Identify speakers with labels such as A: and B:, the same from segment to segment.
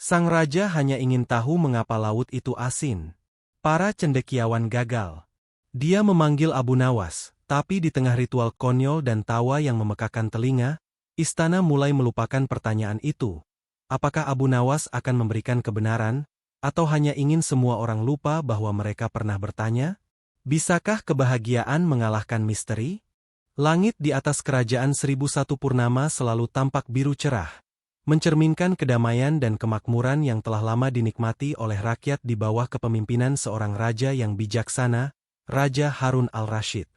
A: Sang raja hanya ingin tahu mengapa laut itu asin. Para cendekiawan gagal. Dia memanggil Abu Nawas, tapi di tengah ritual konyol dan tawa yang memekakan telinga, istana mulai melupakan pertanyaan itu. Apakah Abu Nawas akan memberikan kebenaran, atau hanya ingin semua orang lupa bahwa mereka pernah bertanya? Bisakah kebahagiaan mengalahkan misteri? Langit di atas kerajaan 1001 purnama selalu tampak biru cerah, mencerminkan kedamaian dan kemakmuran yang telah lama dinikmati oleh rakyat di bawah kepemimpinan seorang raja yang bijaksana, Raja Harun al-Rashid.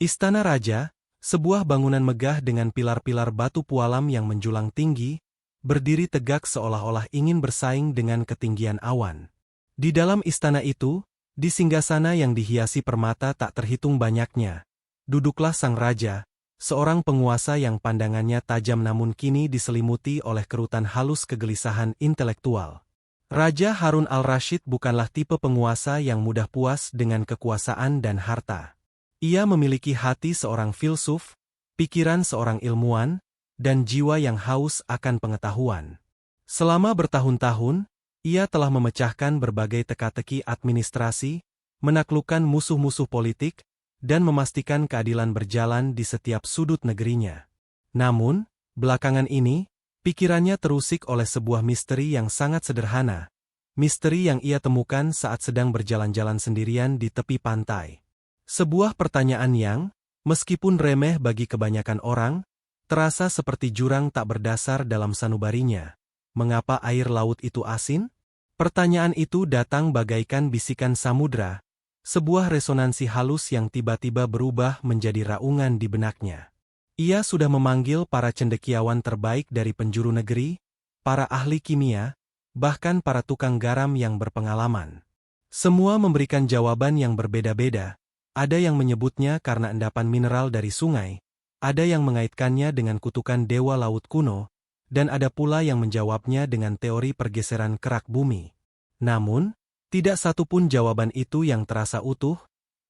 A: Istana Raja, sebuah bangunan megah dengan pilar-pilar batu pualam yang menjulang tinggi, berdiri tegak seolah-olah ingin bersaing dengan ketinggian awan. Di dalam istana itu, di singgasana yang dihiasi permata tak terhitung banyaknya, duduklah sang raja, seorang penguasa yang pandangannya tajam namun kini diselimuti oleh kerutan halus kegelisahan intelektual. Raja Harun al-Rashid bukanlah tipe penguasa yang mudah puas dengan kekuasaan dan harta. Ia memiliki hati seorang filsuf, pikiran seorang ilmuwan, dan jiwa yang haus akan pengetahuan. Selama bertahun-tahun, ia telah memecahkan berbagai teka-teki administrasi, menaklukkan musuh-musuh politik, dan memastikan keadilan berjalan di setiap sudut negerinya. Namun, belakangan ini, pikirannya terusik oleh sebuah misteri yang sangat sederhana. Misteri yang ia temukan saat sedang berjalan-jalan sendirian di tepi pantai. Sebuah pertanyaan yang, meskipun remeh bagi kebanyakan orang, terasa seperti jurang tak berdasar dalam sanubarinya. Mengapa air laut itu asin? Pertanyaan itu datang bagaikan bisikan samudra, sebuah resonansi halus yang tiba-tiba berubah menjadi raungan di benaknya. Ia sudah memanggil para cendekiawan terbaik dari penjuru negeri, para ahli kimia, bahkan para tukang garam yang berpengalaman. Semua memberikan jawaban yang berbeda-beda, ada yang menyebutnya karena endapan mineral dari sungai, ada yang mengaitkannya dengan kutukan dewa laut kuno, dan ada pula yang menjawabnya dengan teori pergeseran kerak bumi. Namun, tidak satupun jawaban itu yang terasa utuh,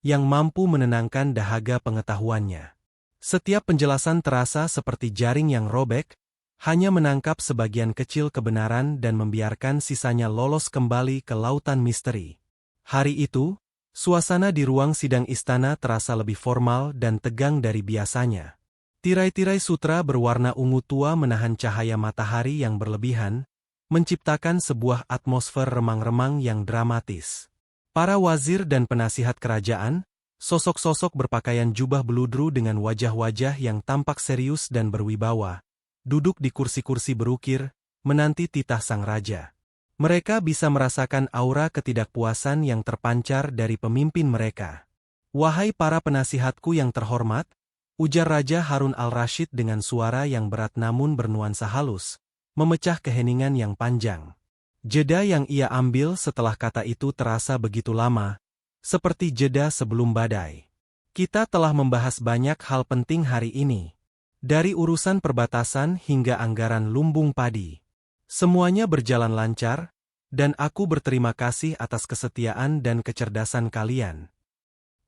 A: yang mampu menenangkan dahaga pengetahuannya. Setiap penjelasan terasa seperti jaring yang robek, hanya menangkap sebagian kecil kebenaran dan membiarkan sisanya lolos kembali ke lautan misteri. Hari itu, suasana di ruang sidang istana terasa lebih formal dan tegang dari biasanya. Tirai-tirai sutra berwarna ungu tua menahan cahaya matahari yang berlebihan, menciptakan sebuah atmosfer remang-remang yang dramatis. Para wazir dan penasihat kerajaan, sosok-sosok berpakaian jubah beludru dengan wajah-wajah yang tampak serius dan berwibawa, duduk di kursi-kursi berukir, menanti titah sang raja. Mereka bisa merasakan aura ketidakpuasan yang terpancar dari pemimpin mereka. "Wahai para penasihatku yang terhormat," ujar Raja Harun al-Rashid dengan suara yang berat namun bernuansa halus, memecah keheningan yang panjang. Jeda yang ia ambil setelah kata itu terasa begitu lama, seperti jeda sebelum badai. "Kita telah membahas banyak hal penting hari ini. Dari urusan perbatasan hingga anggaran lumbung padi. Semuanya berjalan lancar, dan aku berterima kasih atas kesetiaan dan kecerdasan kalian."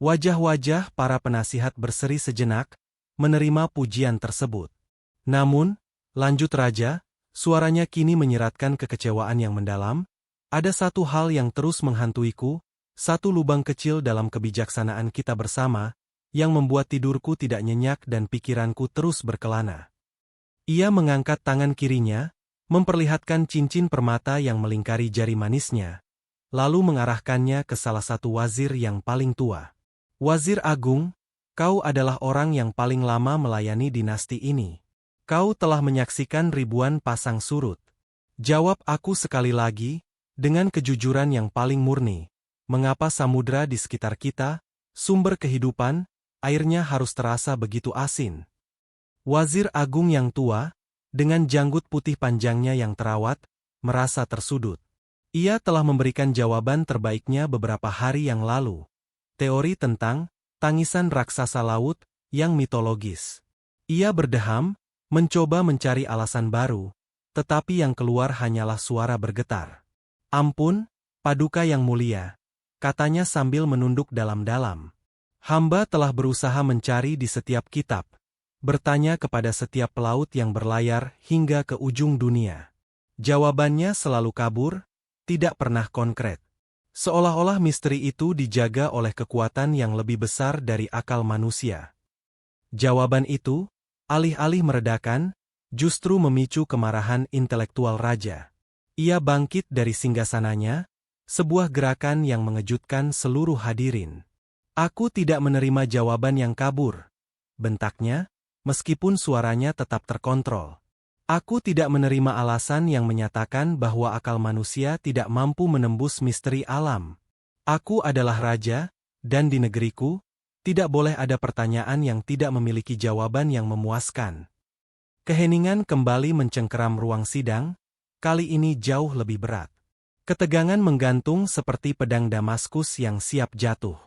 A: Wajah-wajah para penasihat berseri sejenak, menerima pujian tersebut. "Namun," lanjut Raja, suaranya kini menyiratkan kekecewaan yang mendalam, "ada satu hal yang terus menghantuiku, satu lubang kecil dalam kebijaksanaan kita bersama, yang membuat tidurku tidak nyenyak dan pikiranku terus berkelana." Ia mengangkat tangan kirinya, memperlihatkan cincin permata yang melingkari jari manisnya, lalu mengarahkannya ke salah satu wazir yang paling tua. "Wazir Agung, kau adalah orang yang paling lama melayani dinasti ini. Kau telah menyaksikan ribuan pasang surut. Jawab aku sekali lagi, dengan kejujuran yang paling murni. Mengapa samudra di sekitar kita, sumber kehidupan, airnya harus terasa begitu asin?" Wazir Agung yang tua, dengan janggut putih panjangnya yang terawat, merasa tersudut. Ia telah memberikan jawaban terbaiknya beberapa hari yang lalu. Teori tentang tangisan raksasa laut yang mitologis. Ia berdeham, mencoba mencari alasan baru, tetapi yang keluar hanyalah suara bergetar. "Ampun, Paduka yang mulia," katanya sambil menunduk dalam-dalam. "Hamba telah berusaha mencari di setiap kitab, bertanya kepada setiap pelaut yang berlayar hingga ke ujung dunia. Jawabannya selalu kabur, tidak pernah konkret. Seolah-olah misteri itu dijaga oleh kekuatan yang lebih besar dari akal manusia. Jawaban itu, alih-alih meredakan, justru memicu kemarahan intelektual raja. Ia bangkit dari singgasananya, sebuah gerakan yang mengejutkan seluruh hadirin. Aku tidak menerima jawaban yang kabur, bentaknya, meskipun suaranya tetap terkontrol. Aku tidak menerima alasan yang menyatakan bahwa akal manusia tidak mampu menembus misteri alam. Aku adalah raja, dan di negeriku, tidak boleh ada pertanyaan yang tidak memiliki jawaban yang memuaskan. Keheningan kembali mencengkeram ruang sidang, kali ini jauh lebih berat. Ketegangan menggantung seperti pedang Damaskus yang siap jatuh.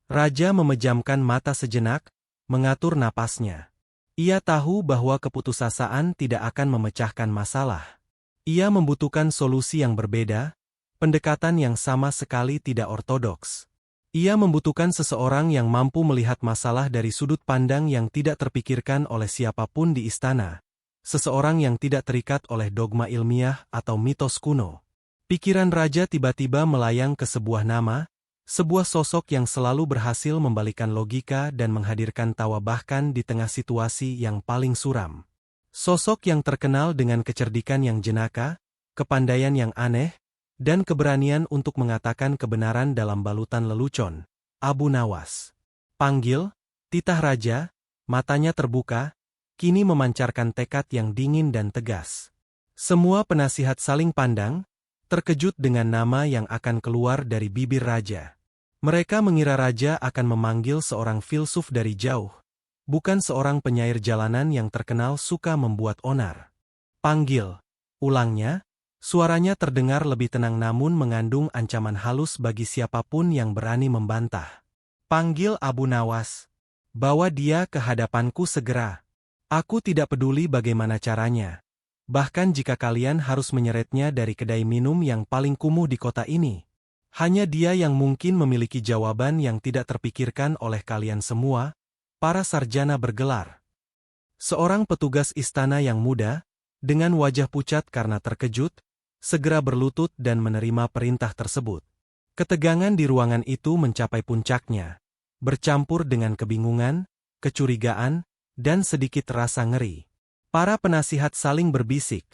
A: Raja memejamkan mata sejenak, mengatur napasnya. Ia tahu bahwa keputusasaan tidak akan memecahkan masalah. Ia membutuhkan solusi yang berbeda, pendekatan yang sama sekali tidak ortodoks. Ia membutuhkan seseorang yang mampu melihat masalah dari sudut pandang yang tidak terpikirkan oleh siapapun di istana. Seseorang yang tidak terikat oleh dogma ilmiah atau mitos kuno. Pikiran raja tiba-tiba melayang ke sebuah nama, sebuah sosok yang selalu berhasil membalikan logika dan menghadirkan tawa bahkan di tengah situasi yang paling suram. Sosok yang terkenal dengan kecerdikan yang jenaka, kepandaian yang aneh, dan keberanian untuk mengatakan kebenaran dalam balutan lelucon. Abu Nawas. Panggil, titah raja, matanya terbuka, kini memancarkan tekad yang dingin dan tegas. Semua penasihat saling pandang, terkejut dengan nama yang akan keluar dari bibir raja. Mereka mengira raja akan memanggil seorang filsuf dari jauh, bukan seorang penyair jalanan yang terkenal suka membuat onar. Panggil, ulangnya, suaranya terdengar lebih tenang namun mengandung ancaman halus bagi siapapun yang berani membantah. Panggil Abu Nawas. Bawa dia ke hadapanku segera. Aku tidak peduli bagaimana caranya. Bahkan jika kalian harus menyeretnya dari kedai minum yang paling kumuh di kota ini. Hanya dia yang mungkin memiliki jawaban yang tidak terpikirkan oleh kalian semua, para sarjana bergelar. Seorang petugas istana yang muda, dengan wajah pucat karena terkejut, segera berlutut dan menerima perintah tersebut. Ketegangan di ruangan itu mencapai puncaknya, bercampur dengan kebingungan, kecurigaan, dan sedikit rasa ngeri. Para penasihat saling berbisik.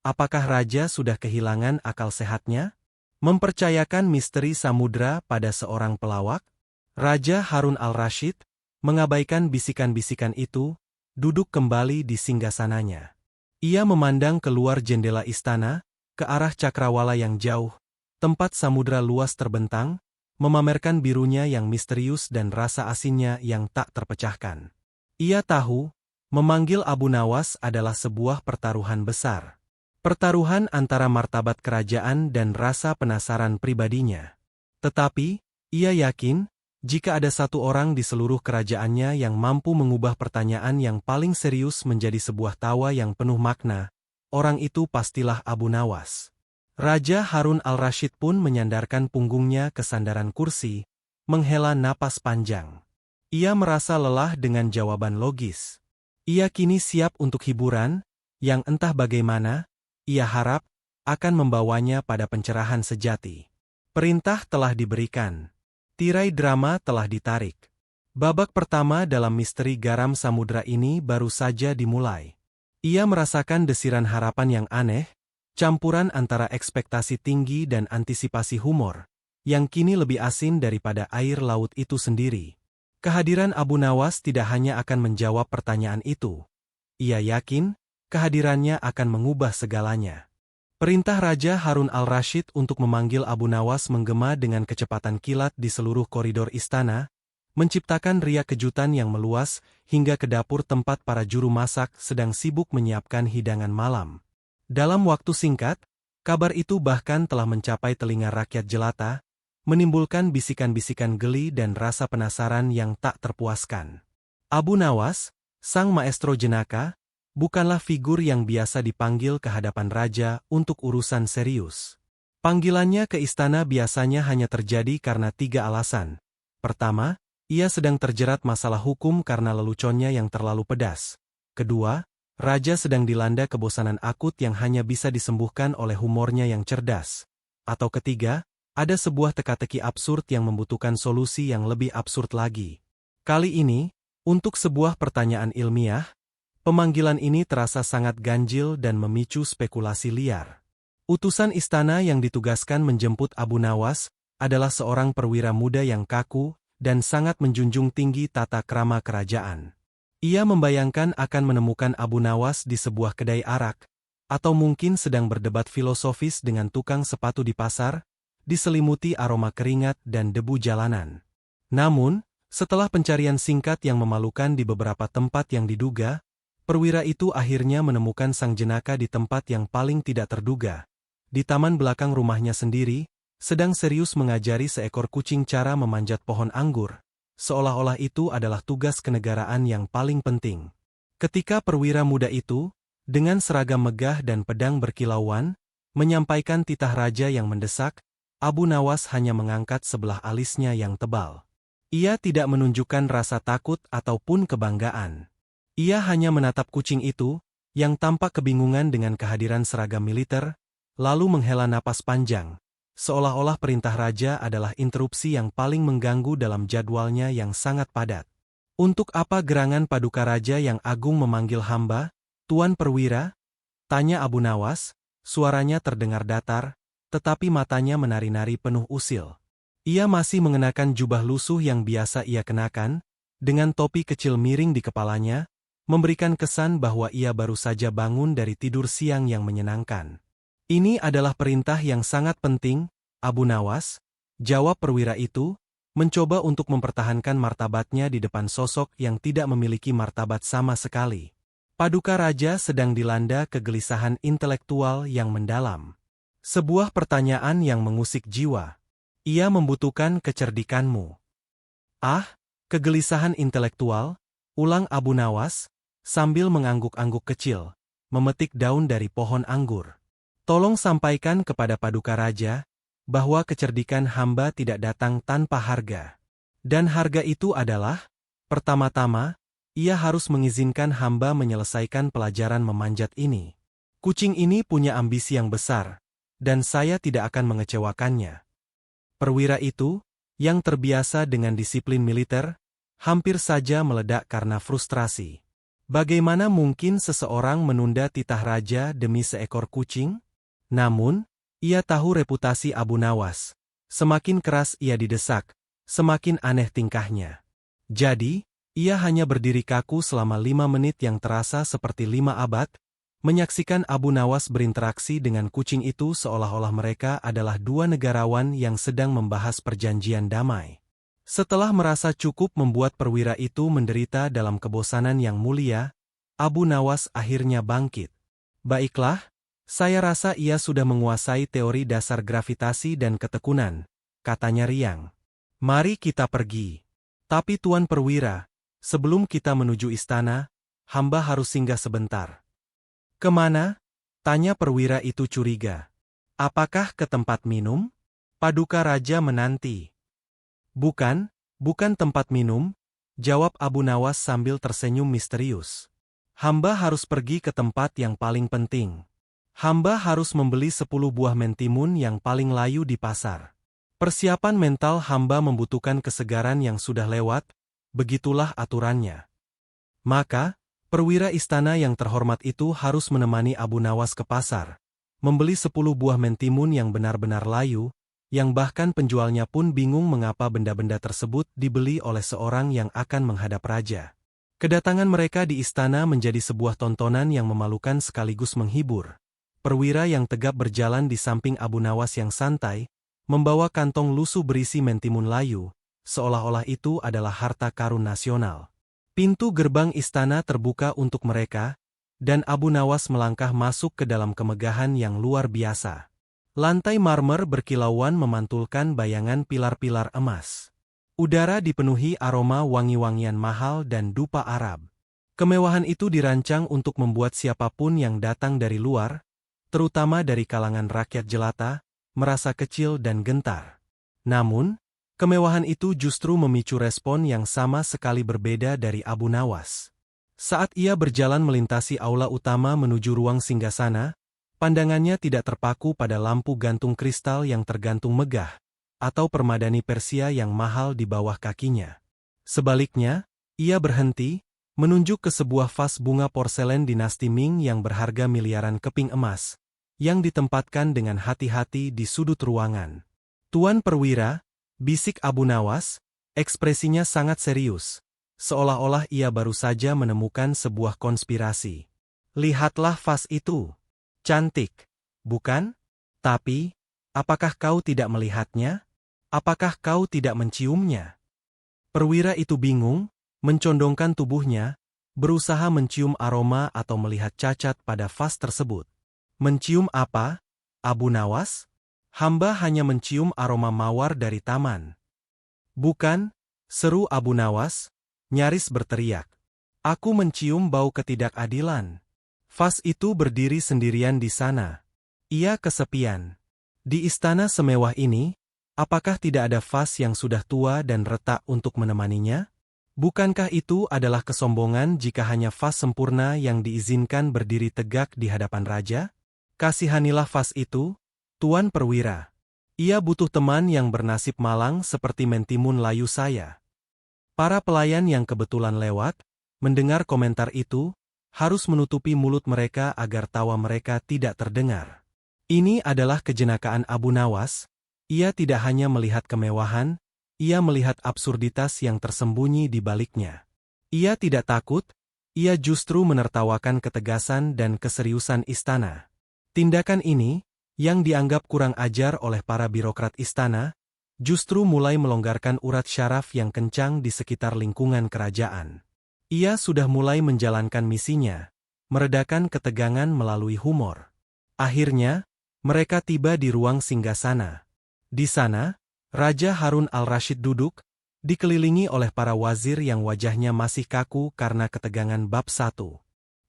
A: Apakah raja sudah kehilangan akal sehatnya? Mempercayakan misteri samudra pada seorang pelawak? Raja Harun al-Rashid, mengabaikan bisikan-bisikan itu, duduk kembali di singgasananya. Ia memandang keluar jendela istana, ke arah cakrawala yang jauh, tempat samudra luas terbentang, memamerkan birunya yang misterius dan rasa asinnya yang tak terpecahkan. Ia tahu, memanggil Abu Nawas adalah sebuah pertaruhan besar. Pertaruhan antara martabat kerajaan dan rasa penasaran pribadinya. Tetapi, ia yakin, jika ada satu orang di seluruh kerajaannya yang mampu mengubah pertanyaan yang paling serius menjadi sebuah tawa yang penuh makna, orang itu pastilah Abu Nawas. Raja Harun al-Rashid pun menyandarkan punggungnya ke sandaran kursi, menghela napas panjang. Ia merasa lelah dengan jawaban logis. Ia kini siap untuk hiburan, yang entah bagaimana, ia harap, akan membawanya pada pencerahan sejati. Perintah telah diberikan. Tirai drama telah ditarik. Babak pertama dalam misteri garam samudra ini baru saja dimulai. Ia merasakan desiran harapan yang aneh, campuran antara ekspektasi tinggi dan antisipasi humor, yang kini lebih asin daripada air laut itu sendiri. Kehadiran Abu Nawas tidak hanya akan menjawab pertanyaan itu. Ia yakin, kehadirannya akan mengubah segalanya. Perintah Raja Harun al-Rashid untuk memanggil Abu Nawas menggema dengan kecepatan kilat di seluruh koridor istana, menciptakan riak kejutan yang meluas hingga ke dapur tempat para juru masak sedang sibuk menyiapkan hidangan malam. Dalam waktu singkat, kabar itu bahkan telah mencapai telinga rakyat jelata, menimbulkan bisikan-bisikan geli dan rasa penasaran yang tak terpuaskan. Abu Nawas, sang maestro jenaka, bukanlah figur yang biasa dipanggil ke hadapan raja untuk urusan serius. Panggilannya ke istana biasanya hanya terjadi karena 3 alasan. Pertama, ia sedang terjerat masalah hukum karena leluconnya yang terlalu pedas. Kedua, Raja sedang dilanda kebosanan akut yang hanya bisa disembuhkan oleh humornya yang cerdas. Atau ketiga, ada sebuah teka-teki absurd yang membutuhkan solusi yang lebih absurd lagi. Kali ini, untuk sebuah pertanyaan ilmiah, pemanggilan ini terasa sangat ganjil dan memicu spekulasi liar. Utusan istana yang ditugaskan menjemput Abu Nawas adalah seorang perwira muda yang kaku dan sangat menjunjung tinggi tata krama kerajaan. Ia membayangkan akan menemukan Abu Nawas di sebuah kedai arak, atau mungkin sedang berdebat filosofis dengan tukang sepatu di pasar, diselimuti aroma keringat dan debu jalanan. Namun, setelah pencarian singkat yang memalukan di beberapa tempat yang diduga, perwira itu akhirnya menemukan sang jenaka di tempat yang paling tidak terduga. Di taman belakang rumahnya sendiri, sedang serius mengajari seekor kucing cara memanjat pohon anggur. Seolah-olah itu adalah tugas kenegaraan yang paling penting. Ketika perwira muda itu, dengan seragam megah dan pedang berkilauan, menyampaikan titah raja yang mendesak, Abu Nawas hanya mengangkat sebelah alisnya yang tebal. Ia tidak menunjukkan rasa takut ataupun kebanggaan. Ia hanya menatap kucing itu, yang tampak kebingungan dengan kehadiran seragam militer, lalu menghela napas panjang. Seolah-olah perintah raja adalah interupsi yang paling mengganggu dalam jadwalnya yang sangat padat. Untuk apa gerangan paduka raja yang agung memanggil hamba, Tuan Perwira? Tanya Abu Nawas, suaranya terdengar datar, tetapi matanya menari-nari penuh usil. Ia masih mengenakan jubah lusuh yang biasa ia kenakan, dengan topi kecil miring di kepalanya, memberikan kesan bahwa ia baru saja bangun dari tidur siang yang menyenangkan. Ini adalah perintah yang sangat penting, Abu Nawas, jawab perwira itu, mencoba untuk mempertahankan martabatnya di depan sosok yang tidak memiliki martabat sama sekali. Paduka raja sedang dilanda kegelisahan intelektual yang mendalam. Sebuah pertanyaan yang mengusik jiwa. Ia membutuhkan kecerdikanmu. Ah, kegelisahan intelektual, ulang Abu Nawas, sambil mengangguk-angguk kecil, memetik daun dari pohon anggur. Tolong sampaikan kepada paduka raja, bahwa kecerdikan hamba tidak datang tanpa harga. Dan harga itu adalah, pertama-tama, ia harus mengizinkan hamba menyelesaikan pelajaran memanjat ini. Kucing ini punya ambisi yang besar, dan saya tidak akan mengecewakannya. Perwira itu, yang terbiasa dengan disiplin militer, hampir saja meledak karena frustrasi. Bagaimana mungkin seseorang menunda titah raja demi seekor kucing? Namun, ia tahu reputasi Abu Nawas. Semakin keras ia didesak, semakin aneh tingkahnya. Jadi, ia hanya berdiri kaku selama 5 menit yang terasa seperti 5 abad, menyaksikan Abu Nawas berinteraksi dengan kucing itu seolah-olah mereka adalah dua negarawan yang sedang membahas perjanjian damai. Setelah merasa cukup membuat perwira itu menderita dalam kebosanan yang mulia, Abu Nawas akhirnya bangkit. Baiklah, saya rasa ia sudah menguasai teori dasar gravitasi dan ketekunan, katanya riang. Mari kita pergi. Tapi Tuan Perwira, sebelum kita menuju istana, hamba harus singgah sebentar. Kemana? Tanya perwira itu curiga. Apakah ke tempat minum? Paduka raja menanti. Bukan tempat minum, jawab Abu Nawas sambil tersenyum misterius. Hamba harus pergi ke tempat yang paling penting. Hamba harus membeli 10 buah mentimun yang paling layu di pasar. Persiapan mental hamba membutuhkan kesegaran yang sudah lewat, begitulah aturannya. Maka, perwira istana yang terhormat itu harus menemani Abu Nawas ke pasar, membeli 10 buah mentimun yang benar-benar layu, yang bahkan penjualnya pun bingung mengapa benda-benda tersebut dibeli oleh seorang yang akan menghadap raja. Kedatangan mereka di istana menjadi sebuah tontonan yang memalukan sekaligus menghibur. Perwira yang tegap berjalan di samping Abu Nawas yang santai, membawa kantong lusuh berisi mentimun layu, seolah-olah itu adalah harta karun nasional. Pintu gerbang istana terbuka untuk mereka, dan Abu Nawas melangkah masuk ke dalam kemegahan yang luar biasa. Lantai marmer berkilauan memantulkan bayangan pilar-pilar emas. Udara dipenuhi aroma wangi-wangian mahal dan dupa Arab. Kemewahan itu dirancang untuk membuat siapapun yang datang dari luar, terutama dari kalangan rakyat jelata, merasa kecil dan gentar. Namun, kemewahan itu justru memicu respon yang sama sekali berbeda dari Abu Nawas. Saat ia berjalan melintasi aula utama menuju ruang singgasana, pandangannya tidak terpaku pada lampu gantung kristal yang tergantung megah, atau permadani Persia yang mahal di bawah kakinya. Sebaliknya, ia berhenti, menunjuk ke sebuah vas bunga porselen dinasti Ming yang berharga miliaran keping emas, yang ditempatkan dengan hati-hati di sudut ruangan. "Tuan Perwira," bisik Abu Nawas, ekspresinya sangat serius, seolah-olah ia baru saja menemukan sebuah konspirasi. "Lihatlah vas itu. Cantik, bukan? Tapi, apakah kau tidak melihatnya? Apakah kau tidak menciumnya?" Perwira itu bingung, mencondongkan tubuhnya, berusaha mencium aroma atau melihat cacat pada vas tersebut. "Mencium apa, Abu Nawas? Hamba hanya mencium aroma mawar dari taman." "Bukan," seru Abu Nawas, nyaris berteriak. "Aku mencium bau ketidakadilan." Vas itu berdiri sendirian di sana. Ia kesepian. Di istana semewah ini, apakah tidak ada vas yang sudah tua dan retak untuk menemaninya? Bukankah itu adalah kesombongan jika hanya vas sempurna yang diizinkan berdiri tegak di hadapan raja? Kasihanilah vas itu, Tuan Perwira. Ia butuh teman yang bernasib malang seperti Mentimun layu saya. Para pelayan yang kebetulan lewat, mendengar komentar itu, harus menutupi mulut mereka agar tawa mereka tidak terdengar. Ini adalah kejenakaan Abu Nawas. Ia tidak hanya melihat kemewahan, ia melihat absurditas yang tersembunyi di baliknya. Ia tidak takut, ia justru menertawakan ketegasan dan keseriusan istana. Tindakan ini, yang dianggap kurang ajar oleh para birokrat istana, justru mulai melonggarkan urat syaraf yang kencang di sekitar lingkungan kerajaan. Ia sudah mulai menjalankan misinya, meredakan ketegangan melalui humor. Akhirnya, mereka tiba di ruang singgasana. Di sana, Raja Harun al-Rashid duduk, dikelilingi oleh para wazir yang wajahnya masih kaku karena ketegangan bab 1.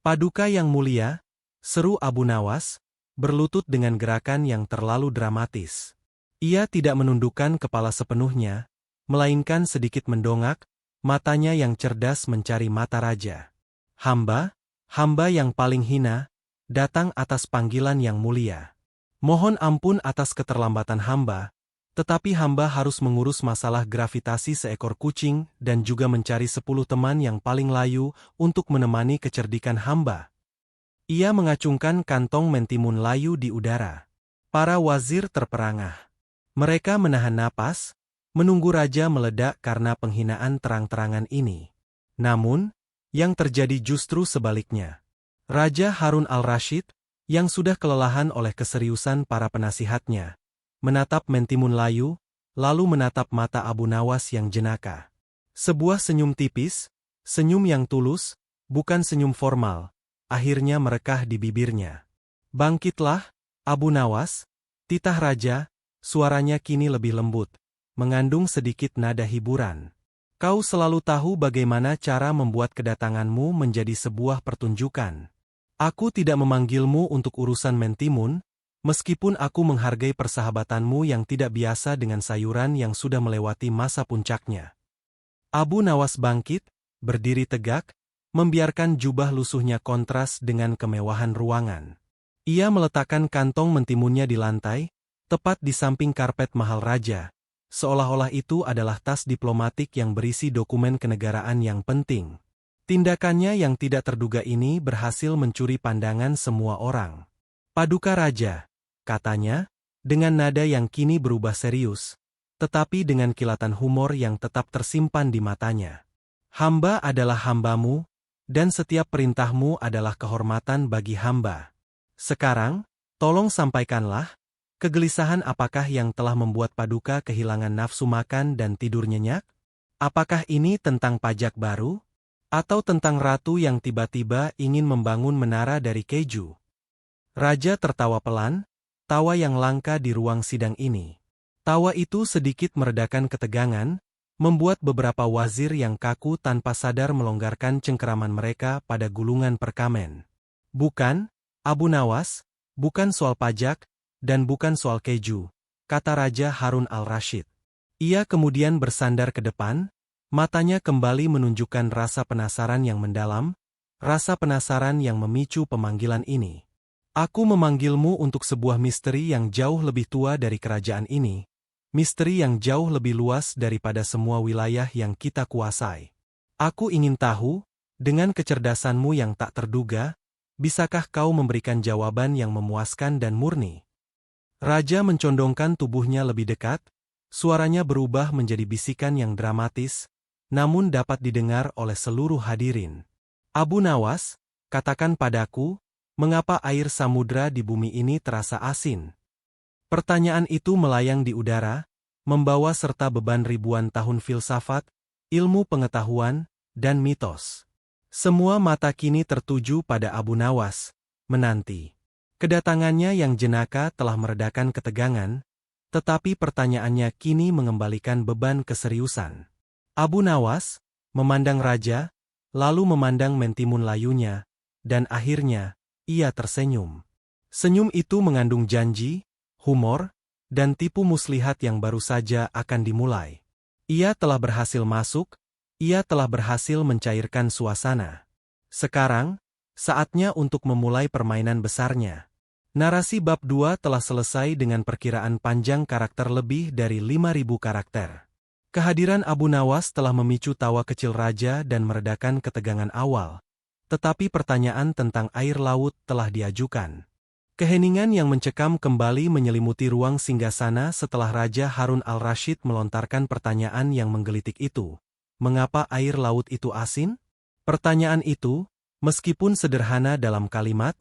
A: "Paduka yang mulia," seru Abu Nawas, berlutut dengan gerakan yang terlalu dramatis. Ia tidak menundukkan kepala sepenuhnya, melainkan sedikit mendongak, matanya yang cerdas mencari mata raja. Hamba yang paling hina, datang atas panggilan yang mulia. Mohon ampun atas keterlambatan hamba, tetapi hamba harus mengurus masalah gravitasi seekor kucing dan juga mencari 10 teman yang paling layu untuk menemani kecerdikan hamba." Ia mengacungkan kantong mentimun layu di udara. Para wazir terperangah. Mereka menahan napas, menunggu raja meledak karena penghinaan terang-terangan ini. Namun, yang terjadi justru sebaliknya. Raja Harun al-Rashid, yang sudah kelelahan oleh keseriusan para penasihatnya, menatap mentimun layu, lalu menatap mata Abu Nawas yang jenaka. Sebuah senyum tipis, senyum yang tulus, bukan senyum formal, akhirnya merekah di bibirnya. "Bangkitlah, Abu Nawas," titah raja, suaranya kini lebih lembut, mengandung sedikit nada hiburan. "Kau selalu tahu bagaimana cara membuat kedatanganmu menjadi sebuah pertunjukan. Aku tidak memanggilmu untuk urusan mentimun, meskipun aku menghargai persahabatanmu yang tidak biasa dengan sayuran yang sudah melewati masa puncaknya." Abu Nawas bangkit, berdiri tegak, membiarkan jubah lusuhnya kontras dengan kemewahan ruangan. Ia meletakkan kantong mentimunnya di lantai, tepat di samping karpet mahal raja, seolah-olah itu adalah tas diplomatik yang berisi dokumen kenegaraan yang penting. Tindakannya yang tidak terduga ini berhasil mencuri pandangan semua orang. "Paduka Raja," katanya, dengan nada yang kini berubah serius, tetapi dengan kilatan humor yang tetap tersimpan di matanya. "Hamba adalah hambamu, dan setiap perintahmu adalah kehormatan bagi hamba. Sekarang, tolong sampaikanlah, kegelisahan apakah yang telah membuat Paduka kehilangan nafsu makan dan tidur nyenyak? Apakah ini tentang pajak baru? Atau tentang ratu yang tiba-tiba ingin membangun menara dari keju?" Raja tertawa pelan, tawa yang langka di ruang sidang ini. Tawa itu sedikit meredakan ketegangan, membuat beberapa wazir yang kaku tanpa sadar melonggarkan cengkeraman mereka pada gulungan perkamen. "Bukan, Abu Nawas, bukan soal pajak, dan bukan soal keju," kata Raja Harun al-Rashid. Ia kemudian bersandar ke depan, matanya kembali menunjukkan rasa penasaran yang mendalam, rasa penasaran yang memicu pemanggilan ini. Aku memanggilmu untuk sebuah misteri yang jauh lebih tua dari kerajaan ini, misteri yang jauh lebih luas daripada semua wilayah yang kita kuasai. Aku ingin tahu, dengan kecerdasanmu yang tak terduga, bisakah kau memberikan jawaban yang memuaskan dan murni? Raja mencondongkan tubuhnya lebih dekat, suaranya berubah menjadi bisikan yang dramatis, namun dapat didengar oleh seluruh hadirin. Abu Nawas, katakan padaku, mengapa air samudra di bumi ini terasa asin? Pertanyaan itu melayang di udara, membawa serta beban ribuan tahun filsafat, ilmu pengetahuan, dan mitos. Semua mata kini tertuju pada Abu Nawas, menanti. Kedatangannya yang jenaka telah meredakan ketegangan, tetapi pertanyaannya kini mengembalikan beban keseriusan. Abu Nawas memandang raja, lalu memandang mentimun layunya, dan akhirnya, ia tersenyum. Senyum itu mengandung janji, humor, dan tipu muslihat yang baru saja akan dimulai. Ia telah berhasil masuk, ia telah berhasil mencairkan suasana. Sekarang, saatnya untuk memulai permainan besarnya. Narasi bab 2 telah selesai dengan perkiraan panjang karakter lebih dari 5.000 karakter. Kehadiran Abu Nawas telah memicu tawa kecil raja dan meredakan ketegangan awal. Tetapi pertanyaan tentang air laut telah diajukan. Keheningan yang mencekam kembali menyelimuti ruang singgasana setelah Raja Harun al-Rashid melontarkan pertanyaan yang menggelitik itu. Mengapa air laut itu asin? Pertanyaan itu, meskipun sederhana dalam kalimat,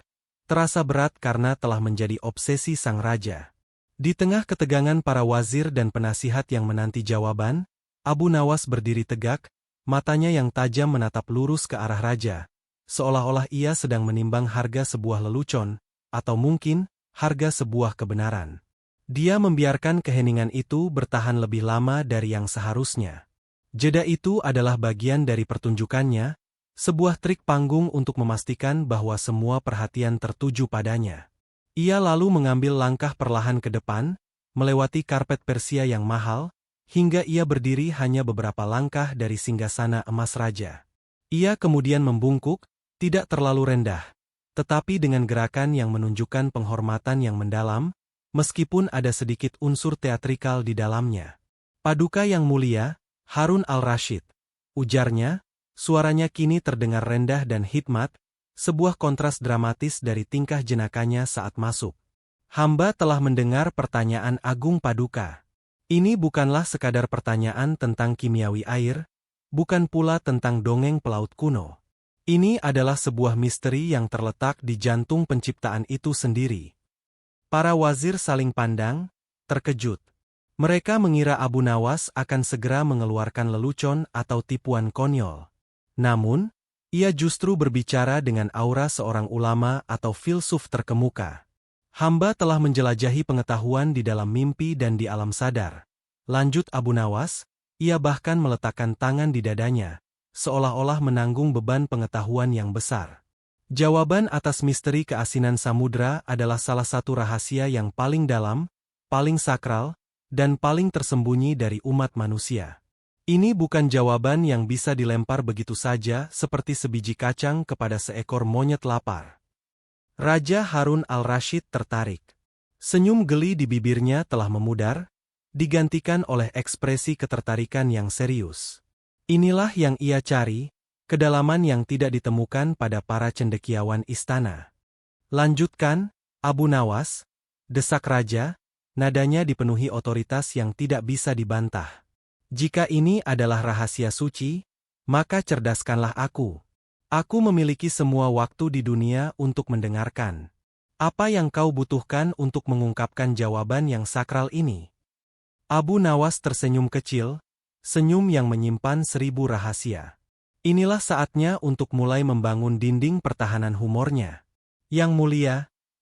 A: terasa berat karena telah menjadi obsesi sang raja. Di tengah ketegangan para wazir dan penasihat yang menanti jawaban, Abu Nawas berdiri tegak, matanya yang tajam menatap lurus ke arah raja, seolah-olah ia sedang menimbang harga sebuah lelucon, atau mungkin, harga sebuah kebenaran. Dia membiarkan keheningan itu bertahan lebih lama dari yang seharusnya. Jeda itu adalah bagian dari pertunjukannya, sebuah trik panggung untuk memastikan bahwa semua perhatian tertuju padanya. Ia lalu mengambil langkah perlahan ke depan, melewati karpet Persia yang mahal, hingga ia berdiri hanya beberapa langkah dari singgasana emas raja. Ia kemudian membungkuk, tidak terlalu rendah, tetapi dengan gerakan yang menunjukkan penghormatan yang mendalam, meskipun ada sedikit unsur teatrikal di dalamnya. Paduka yang mulia, Harun al-Rashid, ujarnya, suaranya kini terdengar rendah dan hikmat, sebuah kontras dramatis dari tingkah jenakanya saat masuk. Hamba telah mendengar pertanyaan agung Paduka. Ini bukanlah sekadar pertanyaan tentang kimiawi air, bukan pula tentang dongeng pelaut kuno. Ini adalah sebuah misteri yang terletak di jantung penciptaan itu sendiri. Para wazir saling pandang, terkejut. Mereka mengira Abu Nawas akan segera mengeluarkan lelucon atau tipuan konyol. Namun, ia justru berbicara dengan aura seorang ulama atau filsuf terkemuka. Hamba telah menjelajahi pengetahuan di dalam mimpi dan di alam sadar. Lanjut Abu Nawas, ia bahkan meletakkan tangan di dadanya, seolah-olah menanggung beban pengetahuan yang besar. Jawaban atas misteri keasinan samudra adalah salah satu rahasia yang paling dalam, paling sakral, dan paling tersembunyi dari umat manusia. Ini bukan jawaban yang bisa dilempar begitu saja seperti sebiji kacang kepada seekor monyet lapar. Raja Harun al-Rashid tertarik. Senyum geli di bibirnya telah memudar, digantikan oleh ekspresi ketertarikan yang serius. Inilah yang ia cari, kedalaman yang tidak ditemukan pada para cendekiawan istana. Lanjutkan, Abu Nawas, desak raja, nadanya dipenuhi otoritas yang tidak bisa dibantah. Jika ini adalah rahasia suci, maka cerdaskanlah aku. Aku memiliki semua waktu di dunia untuk mendengarkan. Apa yang kau butuhkan untuk mengungkapkan jawaban yang sakral ini? Abu Nawas tersenyum kecil, senyum yang menyimpan 1000 rahasia. Inilah saatnya untuk mulai membangun dinding pertahanan humornya. Yang mulia,